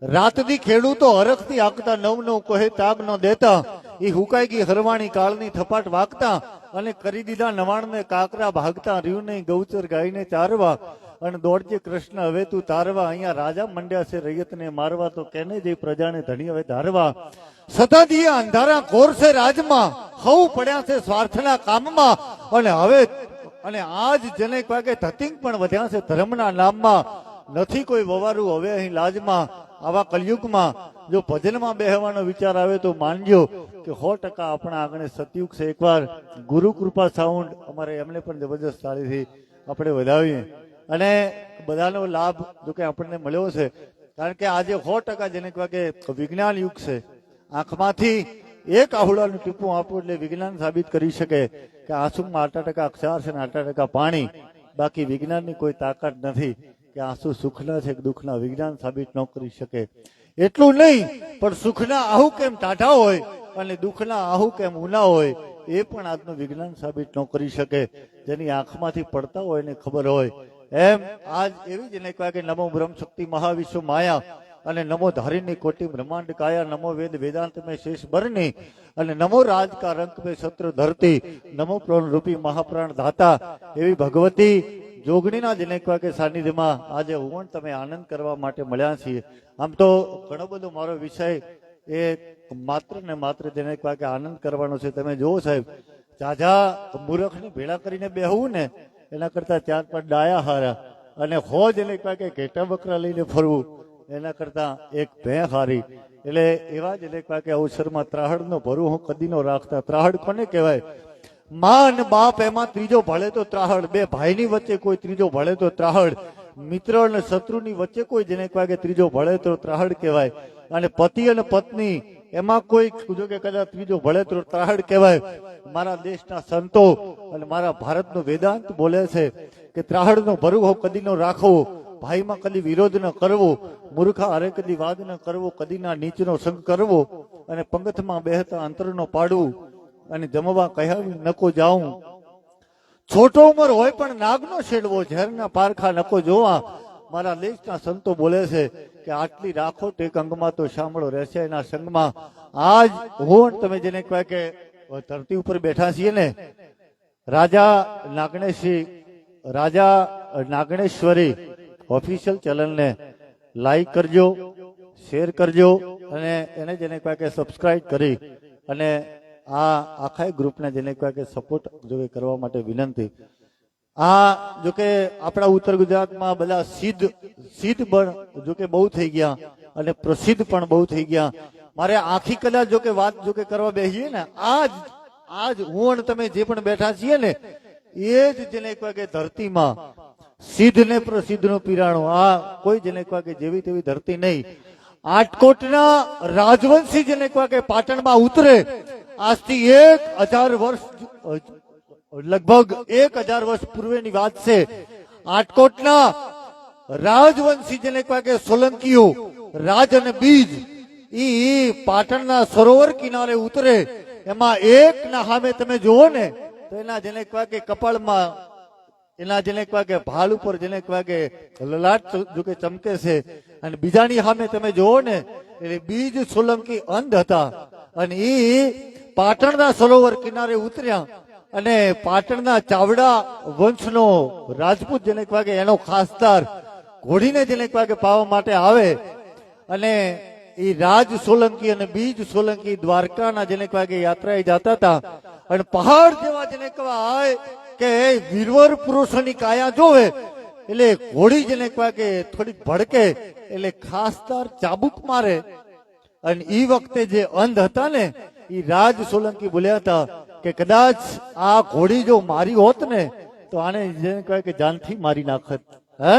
રાતથી ખેડૂતો હરખથી હાંકતા, નવ નવ કહે તાગ ન દેતા. એ હુકાઈ ગઈ હરવાણી કાળની થપાટ વાગતા, અને કરી દીધા નવાણને કાકરા ભાગતા. રહ્યું નહીં ગૌચર ગાયને ચારવા, અને દોડજે કૃષ્ણ હવે તું તારવા. અહીંયા રાજા મંડ્યા છે રૈયતને મારવા, તો કેને જે પ્રજાને ધણી હવે ધારવા. સતાદીએ અંધારા ઘોર છે રાજમાં, હવ પડ્યા છે સ્વાર્થના કામમાં. અને હવે અને આજ જેને વાગે ધતિંગ પણ વધ્યા છે ધર્મના નામમાં. નથી કોઈ વવારું હવે અહીં લાજમાં. આવા કલયુગમાં જો ભજનમાં બેહવાનો વિચાર આવે તો માનજો કે 100% આપણા આંગણે સતયુગ છે. એકવાર ગુરુ કૃપા સાઉન્ડ અમારે એમને પણ જબરજસ્ત તાળીથી આપણે વધાવીએ. અને બધાનો લાભ જો કે આપણને મળ્યો છે, કારણ કે આજે 100% જેને કહેવાય કે વિજ્ઞાન યુગ છે. આંખમાંથી એક આહુડાનું ટીપું આપવું એટલે વિજ્ઞાન સાબિત કરી શકે કે આંસુમાં 8% ક્ષાર છે ને 8% પાણી. બાકી વિજ્ઞાનની કોઈ તાકાત નથી કે આંસુ સુખના છે કે દુઃખના. વિજ્ઞાન સાબિત ન કરી શકે. એટલું નહીં, પણ સુખના આહુ કેમ ટાઢા હોય અને દુઃખના આહુ કેમ ઊના હોય એ પણ આજનું વિજ્ઞાન સાબિત ન કરી શકે. જેની આંખમાંથી પડતા હોય એને ખબર હોય. એમ આજ એવી જ એને કહેવાય કે નમો બ્રહ્મ શક્તિ મહાવિશ્વ માયા, અને નમો ધારીની કોટી બ્રહ્માંડ કાયા, નમો વેદ વેદાંત મેં શેષ બરની, અને નમો રાજ કા રંક પે સત્ર ધરતી, નમો પ્રાણ રૂપી મહાપ્રાણ ધાતા. એવી ભગવતી જોગણીના જેને કહેવાય કે સાનિધ્યમાં આજે હું તમે આનંદ કરવા માટે મળ્યા છીએ. આમ તો ઘણો બધો મારો વિષય એ માત્ર ને માત્ર જેને કહેવાય કે આનંદ કરવાનો છે. તમે જુઓ સાહેબ, ઝાઝા મૂર્ખને ભેળા કરીને બેહવું ને એના કરતા 4-5 ડાયા હારા, અને હોજ એને કહેવાય કે ઘેટા બકરા લઈને ફરવું એના કરતા એક ભેં હારી. એટલે એવા જ એને કહેવાય કે અવસરમાં ત્રાહડનો ભરું હું કદી નો રાખતા. ત્રાહડ કોને કહેવાય? માં અને બાપ એમાં ત્રીજો ભળે તો ત્રાહડ. બે ભાઈની વચ્ચે કોઈ ત્રીજો ભળે તો ત્રાહડ. મિત્ર અને શત્રુની વચ્ચે કોઈ જેને કહેવાય કે ત્રીજો ભળે તો ત્રાહડ કહેવાય. અને પતિ અને પત્ની એમાં કોઈ જો કે કદાચ ત્રીજો ભળે તો ત્રાહડ કહેવાય. મારા દેશના સંતો અને મારા ભારતનો વેદાંત બોલે છે કે ત્રાહડનો ભરું કદી નો રાખવો, ભાઈમાં કદી વિરોધ ન કરવો, મૂર્ખા હારે કદી વાદ ન કરવો, કદીના નીચનો સંગ કરવો, અને પંગતમાં બેહતા અંતરનો પાડવું, અને જમવા કહ્યા નકો જાઉં. છોટો ઉંમર હોય પણ નાગનો છેડવો, ઝેરના પારખા નકો જોવા. મારા દેશના સંતો બોલે છે કે આટલી રાખો ટેક અંગમાં તો સાંભળો રહેશે એના સંગમાં. આજ હું તમે જેને કહેવાય કે ધરતી ઉપર બેઠા છીએ ને, રાજા નાગણેશ્વરી ઓફિશિયલ ચેનલને લાઈક કરજો, શેર કરજો, અને એને જેને કહેવાય કે સબસ્ક્રાઇબ કરી અને આ આખા ગ્રુપને જેને કહેવાય કે સપોર્ટ જો કરવા માટે વિનંતી. આ જો કે આપણા ઉત્તર ગુજરાતમાં બધા સિદ્ધ પણ જો કે બહુ થઈ ગયા અને પ્રસિદ્ધ પણ બહુ થઈ ગયા. મારે આખી કદાચ જો કે વાત જો કે કરવા બેસીએ ને, આજ હું અને તમે જે પણ બેઠા છીએ ને એ જ જેને કહેવાય કે ધરતીમાં સિદ્ધ ને પ્રસિદ્ધનું પીરાણું. આ કોઈ જેને કહે કે જેવી તેવી ધરતી નહીં. આટકોટના રાજવંશી જેને કહે કે પાટણમાં ઉતરે આજથી 1000 વર્ષ લગભગ 1000 વર્ષ પૂર્વેની વાત છે. આટકોટના રાજવંશી જેને કહે કે સોલંકીઓ રાજ અને બીજ ઈ પાટણના સરોવર કિનારે ઉતરે. એમાં એક ના સામે તમે જુઓ ને તો એના જેને કહે કે કપાળમાં એના જેને કહે કે ભાલ ઉપર જેને કહે કે લલાટ જો કે ચમકે છે. અને બીજાની સામે તમે જુઓ ને એટલે બીજ સોલંકી અંધ હતા અને ઈ પાટણના સરોવર કિનારે ઉતર્યા અને પાટણના ચાવડા વંશનો રાજપૂત જેને કહે કે એનો ખાસદાર ઘોડીને જેને કહે કે પાવા માટે આવે અને એ રાજ સોલંકી અને બીજ સોલંકી દ્વારકાના જેને કહે કે યાત્રાએ જતા હતા અને પહાડ જેવા જેને કહેવાય કે વીરવર પુરુષોની કાયા જોવે એટલે ઘોડી જેને કહે કે થોડીક ભડકે એટલે ખાસદાર ચાબુક મારે. અને એ વખતે જે અંધ હતા ને એ રાજ સોલંકી બોલ્યા હતા કે કદાચ આ ઘોડી જો મારી હોત ને તો આને જેને કહે કે જાનથી મારી નાખત. હે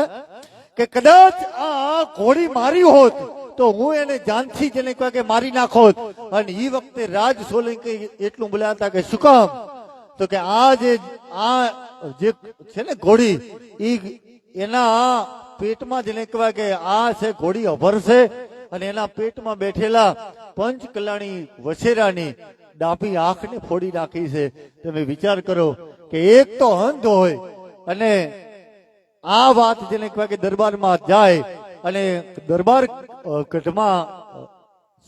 કે કદાચ આ ઘોડી મારી હોત તો હું એને જાનથી જેને કહે કે મારી નાખોત. અને એ વખતે રાજ સોલંકી એટલું બોલ્યા હતા કે શું કામ? તો કે આ જે છે ને ઘોડી એના પેટમાં જેને કહેવાય કે આ છે ઘોડી અભર છે અને એના પેટમાં બેઠેલા પંચ કલાણી વછેરાની ડાભી આંખને ફોડી નાખી છે. તમે વિચાર કરો કે એક તો અંધ હોય અને આ વાત જેને કહેવાય કે દરબારમાં જાય અને દરબાર ગઢમાં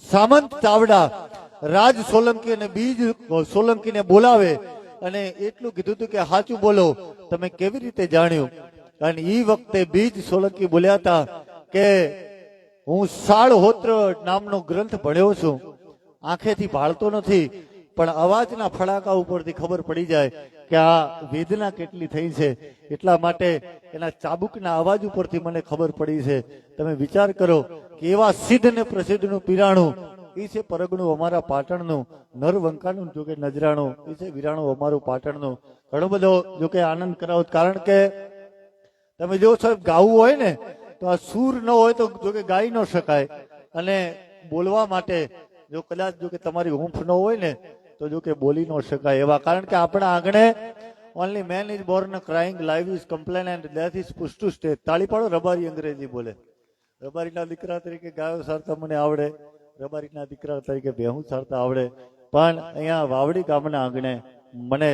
સામંત ચાવડા રાજ સોલંકી અને બીજ સોલંકીને બોલાવે અને એટલું કીધું હતું કે સાચું બોલો તમે કેવી રીતે જાણ્યું? અને એ વખતે બીજ સોલંકી બોલ્યા હતા કે હું શાળહોત્ર નામનો ગ્રંથ ભણ્યો છું. આંખેથી ભાળતો નથી પણ અવાજના ફડાકા ઉપરથી ખબર પડી જાય કે આ વેદના કેટલી થઈ છે. એટલા માટે એના ચાબુકના અવાજ ઉપરથી મને ખબર પડી છે. તમે વિચાર કરો કે એવા સિદ્ધ ને પ્રસિદ્ધનું પીરાણું એ છે પરગણું અમારા પાટણનું. નરવંકાનું જો કે નજરાણું એ છે વિરાણું અમારું પાટણનું. ઘણો બધો જો કે આનંદ કરાવો. કારણ કે તમે જો સાહેબ ગાવું હોય ને તો આ સૂર ન હોય તો જો કે ગાઈ ન શકાય અને બોલવા માટે જો કદાચ જો કે તમારી હૂંફ ન હોય ને તો જો કે બોલી ન શકાય એવા. કારણ કે આપણા આંગણે only man is born crying live is complain and death is push to stay. તાળી પાડો. રબારી અંગ્રેજી બોલે. રબારીના દીકરા તરીકે ગાયો સારતા મને આવડે, રબારીના દીકરા તરીકે ભેહું સારતા આવડે. પણ અહીંયા વાવડી ગામના આંગણે મને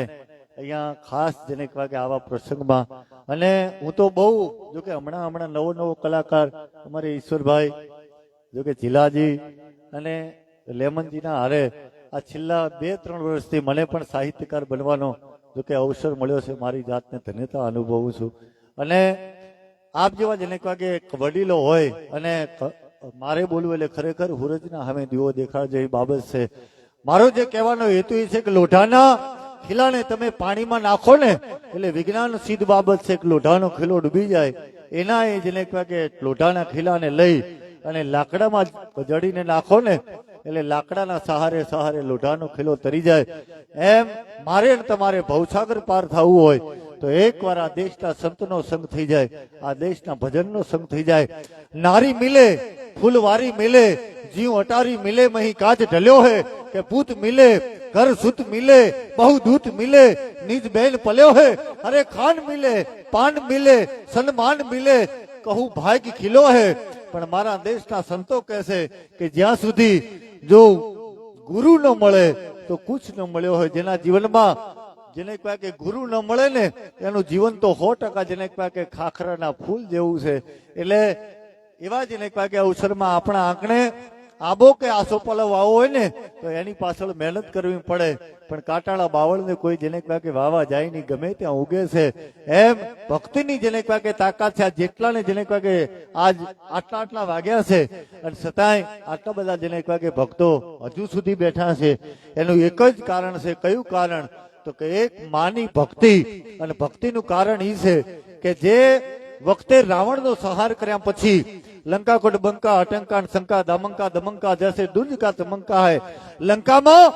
અહીંયા ખાસ જેને કહેવાય કે આવા પ્રસંગમાં અને હું તો બહુ જો કે હમણાં નવો કલાકાર અમારે ઈશ્વરભાઈ જો કે જિલ્લાજી અને લેમનજીના હારે આ છેલ્લા 2-3 વર્ષથી મને પણ સાહિત્યકાર બનવાનો જો કે અવસર મળ્યો છે. મારી જાતને ધન્યતા અનુભવું છું. અને આપ જેવા જેને કહેવાય કે વડીલો હોય અને મારે બોલવું એટલે ખરેખર હુરજના સામે દીવો દેખાડ જેવી બાબત છે. મારો જે કહેવાનો હેતુ એ છે કે લોઢાના ખીલાને તમે પાણીમાં નાખો ને એટલે વિજ્ઞાન સિદ્ધ બાબત છે કે લોઢાનો ખીલો ડૂબી જાય. એના એ જેને કહેવાય કે લોઢાના ખીલાને લઈ અને લાકડામાં જડીને નાખો ને એટલે લાકડાના સહારે લોઢાનો ખીલો તરી જાય. એમ મારે તમારે ભવસાગર પાર થવું હોય તો એકવાર આ દેશના સંતનો સંગ થઈ જાય, આ દેશના ભજનનો સંગ થઈ જાય. નારી મિલે ફૂલવારી મિલે, જીવ અટારી મિલે, મહી કાચ ઢલ્યો હે કે પૂત મિલે, ઘર સુત મિલે, બહુ દૂત મિલે, નિજ બેન પલ્યો હે, અરે ખાન મિલે, પાન મિલે, સન્માન મિલે, કહું ભાગ્ય ખીલો હે. પણ મારા દેશના સંતો કહે છે કે જ્યાં સુધી જો ગુરુ ન મળે તો કુછ ન મળ્યો હોય. જેના જીવનમાં જેને કહેવાય કે ગુરુ ન મળે ને એનું જીવન તો 100% જેને કહેવાય કે ખાખરાના ફૂલ જેવું છે. એટલે એવા જેને કહેવાય કે અવસરમાં આપણા આંગણે આબો કે આસોપાલવ વાવો હોય ને તો એની પાછળ મહેનત કરવી પડે. પણ કાંટાળા બાવળને કોઈ જેને કહેવાય કે વાવા જાય નહીં, ગમે ત્યાં ઉગે છે. એમ ભક્તિની જેને કહેવાય કે તાકાત છે. આ જેટલાને જેને કહેવાય કે આજ આટલા વાગ્યા છે અને છતાંય આટલા બધા જેને કહેવાય કે ભક્તો હજુ સુધી બેઠા છે. એનું એક જ કારણ છે. કયું કારણ? તો કે એક માની ભક્તિ. અને ભક્તિનું કારણ એ છે કે જે વખતે રાવણનો સંહાર કર્યા પછી લંકા કોટ બંકા અટંકા શંકા દમંકા દમંકા જૈસે દુર્જ કા તમંકા હૈ. લંકામાં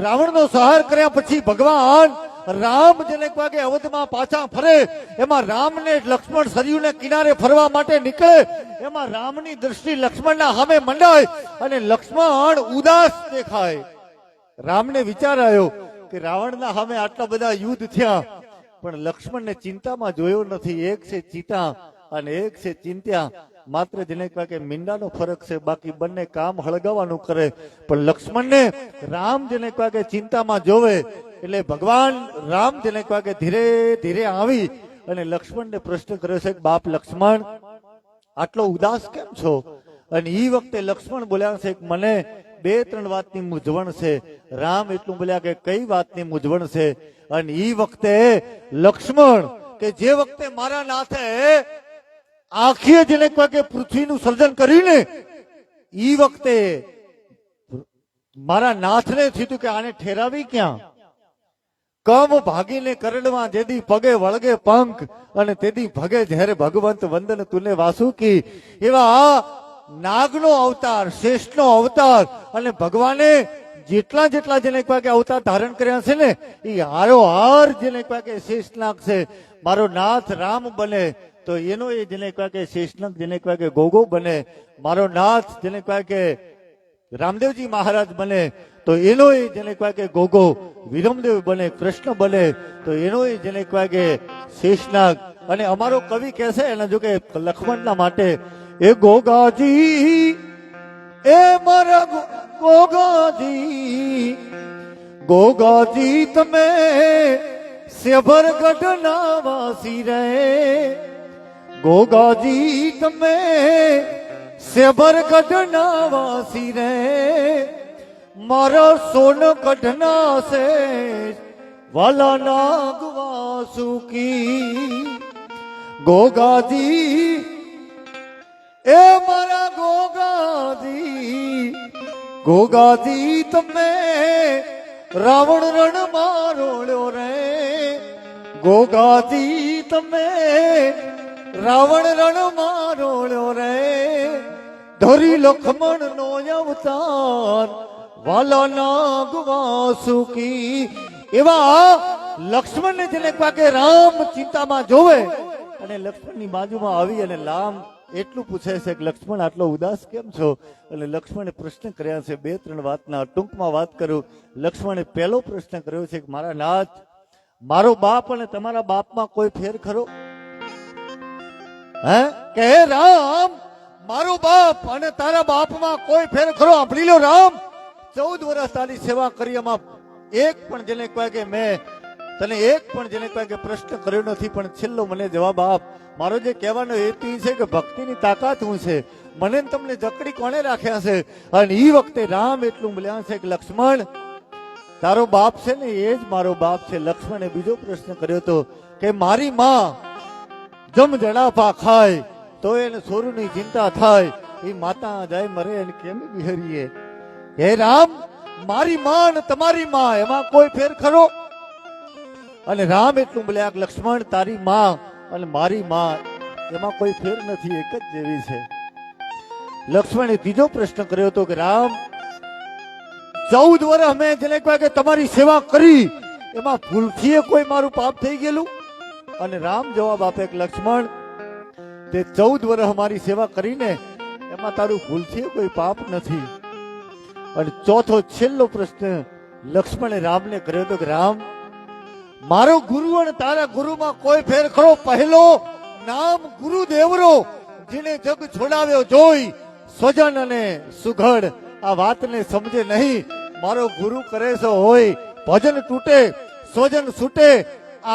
રાવણનો સંહાર કર્યા પછી ભગવાન રામ જેને વાગે અવધમાં પાછા ફરે, એમાં રામને લક્ષ્મણ સરયુને કિનારે ફરવા માટે નીકળે, એમાં રામની દ્રષ્ટિ લક્ષ્મણના સામે મંડાય અને લક્ષ્મણ ઉદાસ દેખાય. રામને વિચાર આવ્યો કે રાવણના સામે આટલા બધા યુદ્ધ થયા, પણ લક્ષ્મણને ચિંતામાં જોયો નથી. એક છે ચિંતા અને એક છે ચિંત્યા. માત્ર જેને કહેવાય કે મીંડાનો ફરક છે, બાકી બંને કામ હળગાવવાનું કરે. પણ લક્ષ્મણને રામ જેને કહેવાય કે ચિંતામાં જોવે એટલે ભગવાન રામ જેને કહેવાય કે ધીરે ધીરે આવી અને લક્ષ્મણને પ્રશ્ન કર્યો છે કે બાપ લક્ષ્મણ, આટલો ઉદાસ કેમ છો? અને એ વખતે લક્ષ્મણ બોલ્યા છે કે મને 2-3 વાતની મૂંઝવણ છે. રામ એટલું બોલ્યા કે કઈ વાતની મૂંઝવણ છે? અને એ વખતે લક્ષ્મણ કે જે વખતે મારા નાથે આખીએ જેને કહે કે પૃથ્વીનું સર્જન કર્યું ને, એ વખતે મારા નાથને થયું કે આને ઠેરાવી ક્યાં? કમ ભાગીને કરડવા જેદી પગે વળગે પંખ અને તેદી ભગે જ્યારે ભગવંત વંદન તુને વાસુકી. એવા નાગનો અવતાર, શેષનો અવતાર અને ભગવાને જેટલા જેટલા જેને કહે કે અવતાર ધારણ કર્યા છે ને, એ હારો હાર જેને કહે કે શેષનાગ છે. મારો નાથ રામ બને તો એનો એ જેને કહે કે શેષનાગ જેને કહે કે ગોગો બને. મારો નાથ જેને કહે કે રામદેવજી મહારાજ બને તો એનો એ જેને કહે કે ગોગો. વિરમદેવ બને, કૃષ્ણ બને તો એનો એ જેને કહે કે શેષનાગ. અને અમારો કવિ કહે છે એના જો કે લક્ષ્મણના માટે, એ ગોગાજી, એ મારા ગોગાજી, ગોગાજી તમે સેભરગઢના વાસી રે. ગોગાજી તમે સેભરગઢના વાસી રે. મારા સોનગઢના છે વાલા નાગ વાસુકી. ગોગાજી, એ મારા ગોગાજી, ગોગાજી તમે રાવણ રણમાં રોળ્યો રે. ગોગાજી તમે રાવણ રણમાં રોળ્યો રે. ધરી લક્ષ્મણ નો અવતાર વાલા નાગ વાસુકી. એવા લક્ષ્મણને જેને કહે કે રામ ચિંતામાં જોવે અને લક્ષ્મણની બાજુમાં આવી અને રામ એટલું પૂછે છે કે લક્ષ્મણ આટલો ઉદાસ કેમ છો? અને લક્ષ્મણે પ્રશ્ન કર્યા છે 2-3 વાતના. ટૂંકમાં વાત કરું, લક્ષ્મણે પહેલો પ્રશ્ન કર્યો છે કે મારા નાથ, મારો બાપ અને તમારા બાપમાં કોઈ ફેર ખરો? હે કે રામ, મારો બાપ અને તારા બાપમાં કોઈ ફેર ખરો? સાંભળી લો રામ, 14 વર્ષ તારી સેવા કરી, એમાં એક પણ જેને કહે કે મેં તને એક પણ જેને કહે કે પ્રશ્ન કર્યો નથી, પણ છેલ્લો મને જવાબ આપ. મારો જે કહેવાનો હેતુ છે કે ભક્તિની તાકાત શું છે, મને તમને જકડી કોણે રાખ્યા છે? અને એ વખતે રામ એટલું બોલ્યા છે કે લક્ષ્મણ, તારો બાપ છે ને એ જ મારો બાપ છે. લક્ષ્મણે બીજો પ્રશ્ન કર્યો હતો કે મારી માં જમ જડાપા ખાય તો એને છોરુની ચિંતા થાય, એ માતા જાય મરે એને કેમ વિહરીએ? હે રામ, મારી માં અને તમારી માં એમાં કોઈ ફેર ખરો? અને રામ એટલું બોલ્યા કે લક્ષ્મણ, તારી માં અને મારી માં એમાં કોઈ ફેર નથી, એક જ જેવી છે. લક્ષ્મણે ત્રીજો પ્રશ્ન કર્યો હતો કે રામ, 14 વર્ષ અમે જેને કહે કે તમારી સેવા કરી, એમાં ભૂલથી કોઈ મારું પાપ થઈ ગયેલું? અને રામ જવાબ આપે કે લક્ષ્મણ, તે 14 વર્ષ અમારી સેવા કરીને એમાં તારું ભૂલથી કોઈ પાપ નથી. અને ચોથો છેલ્લો પ્રશ્ન લક્ષ્મણે રામને કર્યો હતો કે રામ, મારો ગુરુ અને તારા ગુરુમાં કોઈ ફેર ખરો? પહેલો નામ ગુરુદેવરો, જેને જગ છોડાવ્યો જોઈ સ્વજન અને સુઘડ આ વાતને સમજે નહીં. મારો ગુરુ કરે છે હોય ભજન તૂટે, સ્વજન છૂટે,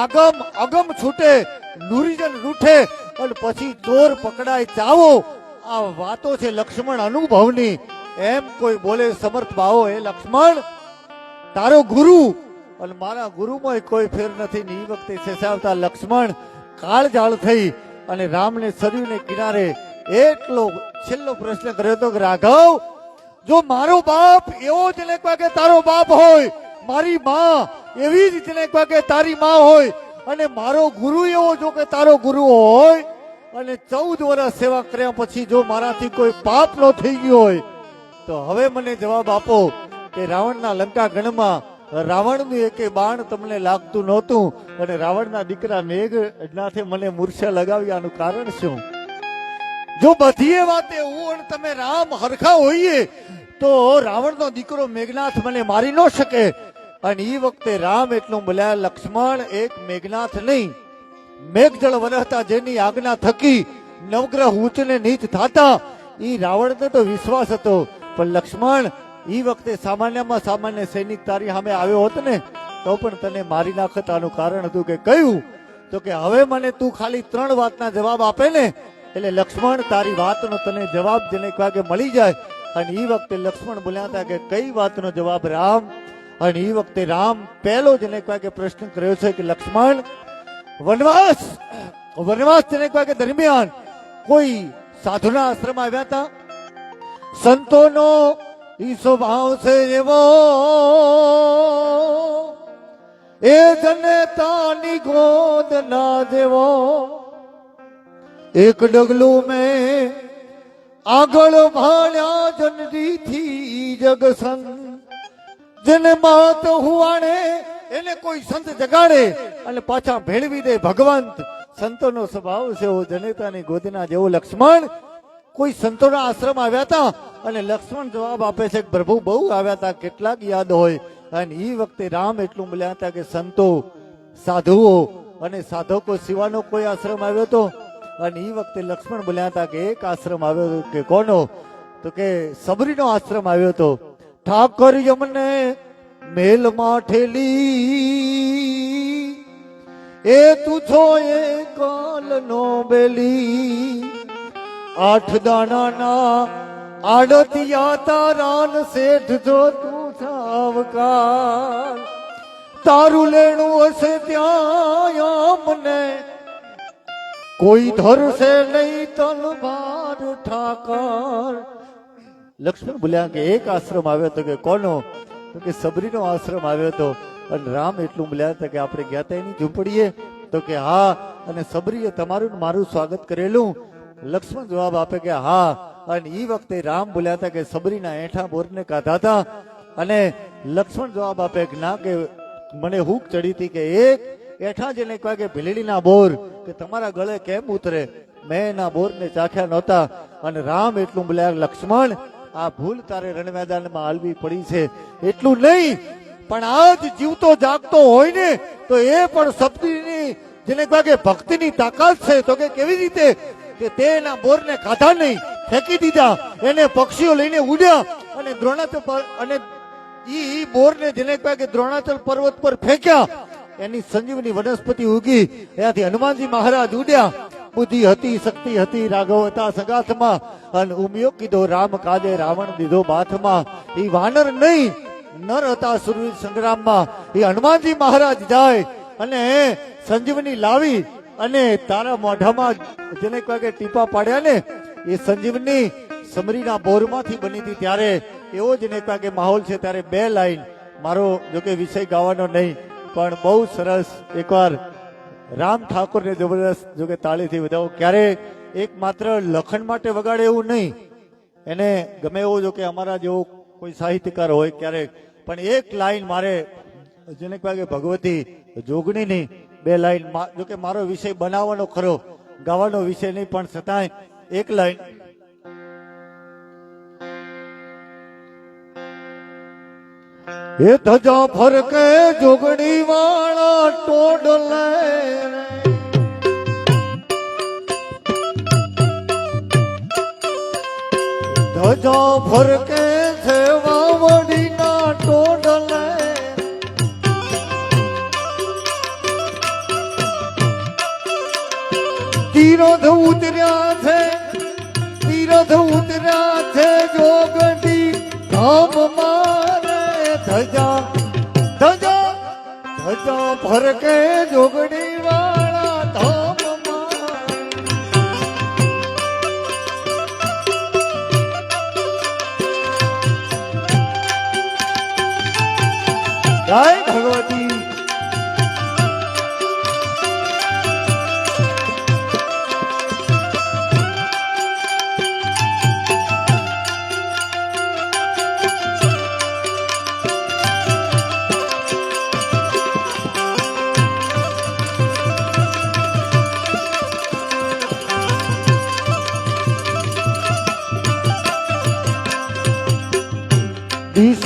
આગમ અગમ છૂટે, નુરીજન રૂઠે અને પછી ચોર પકડાય ચાવો. આ વાતો છે લક્ષ્મણ અનુભવની. એમ કોઈ બોલે સમર્થ ભાવો, હે લક્ષ્મણ, તારો ગુરુ અને મારા ગુરુમાં કોઈ ફેર નથી. ને એ વખતે સેસાવતા લક્ષ્મણ કાળજાળ થઈ અને રામને સરયુને કિનારે એટલો છેલ્લો પ્રશ્ન કર્યો હતો કે રાઘવ, જો મારો બાપ એવો જ ને કે તારો બાપ હોય, મારી માં એવી જ ને કે તારી માં હોય, અને મારો ગુરુ એવો જો કે તારો ગુરુ હોય, અને 14 વર્ષ સેવા કર્યા પછી જો મારાથી કોઈ પાપ ન થઈ ગયો હોય, તો હવે મને જવાબ આપો કે રાવણના લંકા ગણમાં રાવણનું એકે બાણ તમને લાગતું નહોતું અને રાવણના દીકરા મેઘનાથે મને મૂર્છા લગાવી, આનું કારણ શું? જો બધી વાતે હું અને તમે રામ હરખા હોઈએ તો રાવણનો દીકરો મેઘનાથ મને મારી ન શકે. અને એ વખતે રામ એટલું બોલ્યા, લક્ષ્મણ એક મેઘનાથ નહીં, મેઘજળ વરસતા જેની આજ્ઞા થકી નવગ્રહ ઉચ્ચ ને નીચ થતા, એ રાવણને તો વિશ્વાસ હતો. પણ લક્ષ્મણ, એ વખતે સામાન્યમાં સામાન્ય સૈનિક તારી સામે આવ્યો હોત ને તો પણ તને મારી નાખત. આનું કારણ હતું કે કયું? તો કે હવે મને તું ખાલી 3 વાતના જવાબ આપે ને એટલે લક્ષ્મણ તારી વાતનો તને જવાબ જેને વાગે મળી જાય. અને એ વખતે લક્ષ્મણ બોલ્યા હતા કે કઈ વાતનો જવાબ રામ? અને એ વખતે રામ પહેલો જેને વાગે પ્રશ્ન કર્યો છે કે લક્ષ્મણ, વનવાસ જેને વાગે દરમિયાન કોઈ સાધુના આશ્રમ આવ્યા હતા? સંતોનો ઈ સ્વભાવ છે એવો, એ જનેતાની ગોદ ના જેવો. એક ડગલું મેં આગળ ભાળ્યા જનરીથી જગસન, જેને માત હુવાણે એને કોઈ સંત જગાડે અને પાછા ભેળવી દે ભગવંત. સંતોનો સ્વભાવ છે એવો જનેતાની ગોદના જેવો. લક્ષ્મણ, કોઈ સંતોના આશ્રમ આવ્યા હતા? અને લક્ષ્મણ જવાબ આપે છે કે પ્રભુ બહુ આવ્યા હતા, કેટલાક યાદ હોય. અને એ વખતે રામ એટલું બોલ્યા હતા કે સંતો, સાધુઓ અને સાધકો સિવાનો કોઈ આશ્રમ આવ્યો હતો? અને એ વખતે લક્ષ્મણ બોલ્યા હતા કે એક આશ્રમ આવ્યો હતો. કે કોનો? તો કે સબરીનો આશ્રમ આવ્યો હતો. ઠાકર યમને મેલમાં ઠેલી, એ તું છો એ કાલ નો બેલી. 8 દાણાના આડતિયા તારાન શેઠ જો તું સાવકાર, તારું લેણું હશે ત્યાં મને કોઈ ધરશે નહીં તલવાર ઠાકર. લક્ષ્મણ બોલ્યા કે એક આશ્રમ આવ્યો હતો. કે કોનો? તો કે સબરીનો આશ્રમ આવ્યો હતો. અને રામ એટલું બોલ્યા હતા કે આપણે ગયા હતા એની ઝૂંપડીએ? તો કે હા. અને સબરીએ તમારું ને મારું સ્વાગત કરેલું? લક્ષ્મણ જવાબ આપે કે હા. અને એ વખતે રામ બોલ્યા હતા કે સબરીના એઠા બોરને કાઢા હતા. અને લક્ષ્મણ જવાબ આપે કે ના, કે મને હૂક ચડી હતી કે એક એઠા જેને કહે કે ભીલડીના બોર કે તમારા ગળે કેમ ઉતરે? મેં એના બોરને ચાખ્યા નહોતા. અને રામ એટલું બોલ્યા, લક્ષ્મણ આ ભૂલ તારે રણ મેદાનમાં હાલવી પડી છે. એટલું નહીં, પણ આજ જીવતો જાગતો હોય ને તો એ પણ સબરીની જેને કહે કે ભક્તિની તાકાત છે. તો કે કેવી રીતે? કે તે એના બોરને કાઢા નહીં, ફેંકી દીધા. એને પક્ષીઓ લઈને ઉડ્યા અને દ્રોણાચલ પર, અને ઈ બોરને જેને કહે કે દ્રોણાચલ પર્વત પર ફેંક્યા. એની સંજીવની વનસ્પતિ ઉગી. એનાથી હનુમાનજી મહારાજ ઉડ્યા. બુદ્ધિ હતી, શક્તિ હતી, રાઘવ હતા સગાથમાં. અને ઉમિયો કીધો રામ કાજે, રાવણ દીધો બાથમાં. એ વાનર નહીં, નર હતા સુરવીર સંગ્રામમાં. એ હનુમાનજી મહારાજ જાય અને સંજીવની લાવી અને તારા મોઢામાં જેને કહે કે ટીપા પાડ્યા ને, એ સંજીવની સમરીના બોરમાંથી બની હતી. ત્યારે એવો જ ને કે માહોલ છે. ત્યારે 2 લાઈન, મારો જોકે વિષય ગાવાનો નહીં પણ બહુ સરસ, એકવાર રામ ઠાકોરને જબરદસ્ત જોકે તાળીથી વધાવો. ક્યારે એક માત્ર લખન માટે વગાડે એવું નહીં, એને ગમે એવો જોકે અમારા જેવો કોઈ સાહિત્યકાર હોય ક્યારેક, પણ એક લાઈન મારે જેને કહે કે ભગવતી જોગણીની 2 લાઈન, જોકે મારો વિષય બનાવવાનો ખરો, ગાવાનો વિષય નહીં, પણ છતાંય એક લાઈન. એ ધજા ફરકે જોગણી વાળા ટોડલે, ધજા ફરકે છે વાવડીના ટોડલે, તીરથ ઉતર્યા છે, તીરથ ઉતર્યા છે જોગણી ધામ મારે. ધજા ધજા ધજા ફરકે જોગણી વાળા ધામમાં. જય ભગવતી.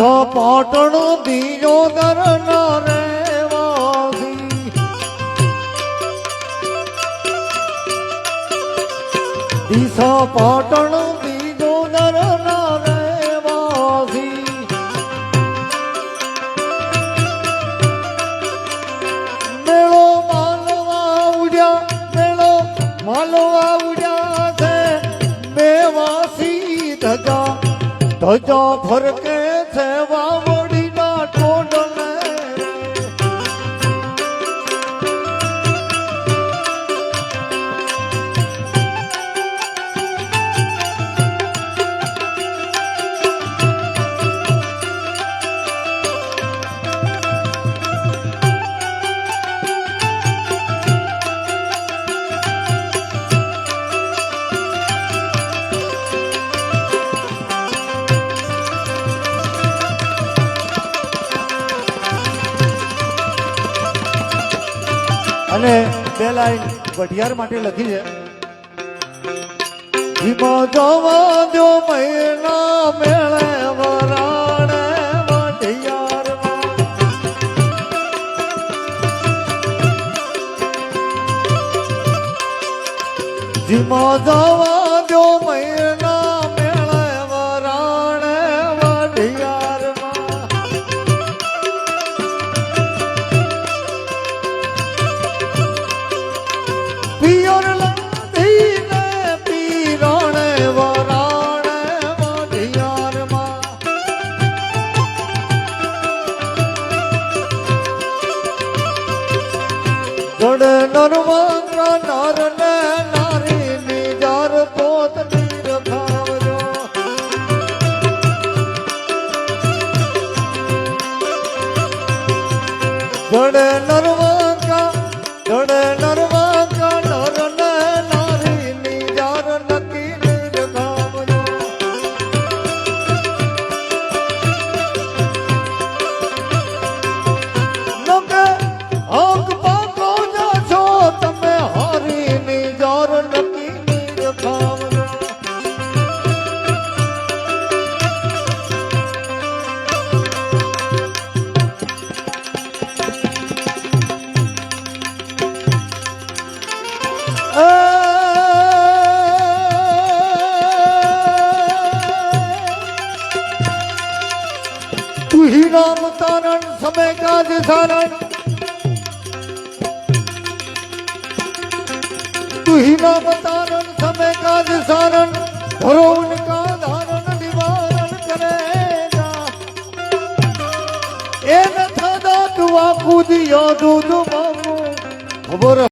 દિશો પાટણ દીજો દરના રેવાસી દિશો પાટણ દીજો દરના રેવાસી મેળો માલવા ઉડ્યા છે મેવાસી ધજા ફરકે છે વાવડીના ટોડલે અને બે લાઈન વઢિયાર માટે લખી છે ધીમા જવા દો મહિના મેળે વરાણે વઢિયારમાં ધીમા જવા દો મહિના મેળે વરાણે વઢિયારમાં પિયર લંધીને પીરણે વરાણે વઢિયારમાં જડે નરવાંગા નરને નારી નિજાર પોત નીર ખાવજો જડે નરવાંગા નરને નારી નિજાર નકી નીર ખાવજો નકે આંખ પાકો છો તમે હારી નિજાર નકી નીર ખાવજો તું ही राम तारण समय काज सारण तू ही राम तारण समय काज सारण धरो उनका धारण निवारण करेगा ए न था तू आखू दियो दूध मांगू खबर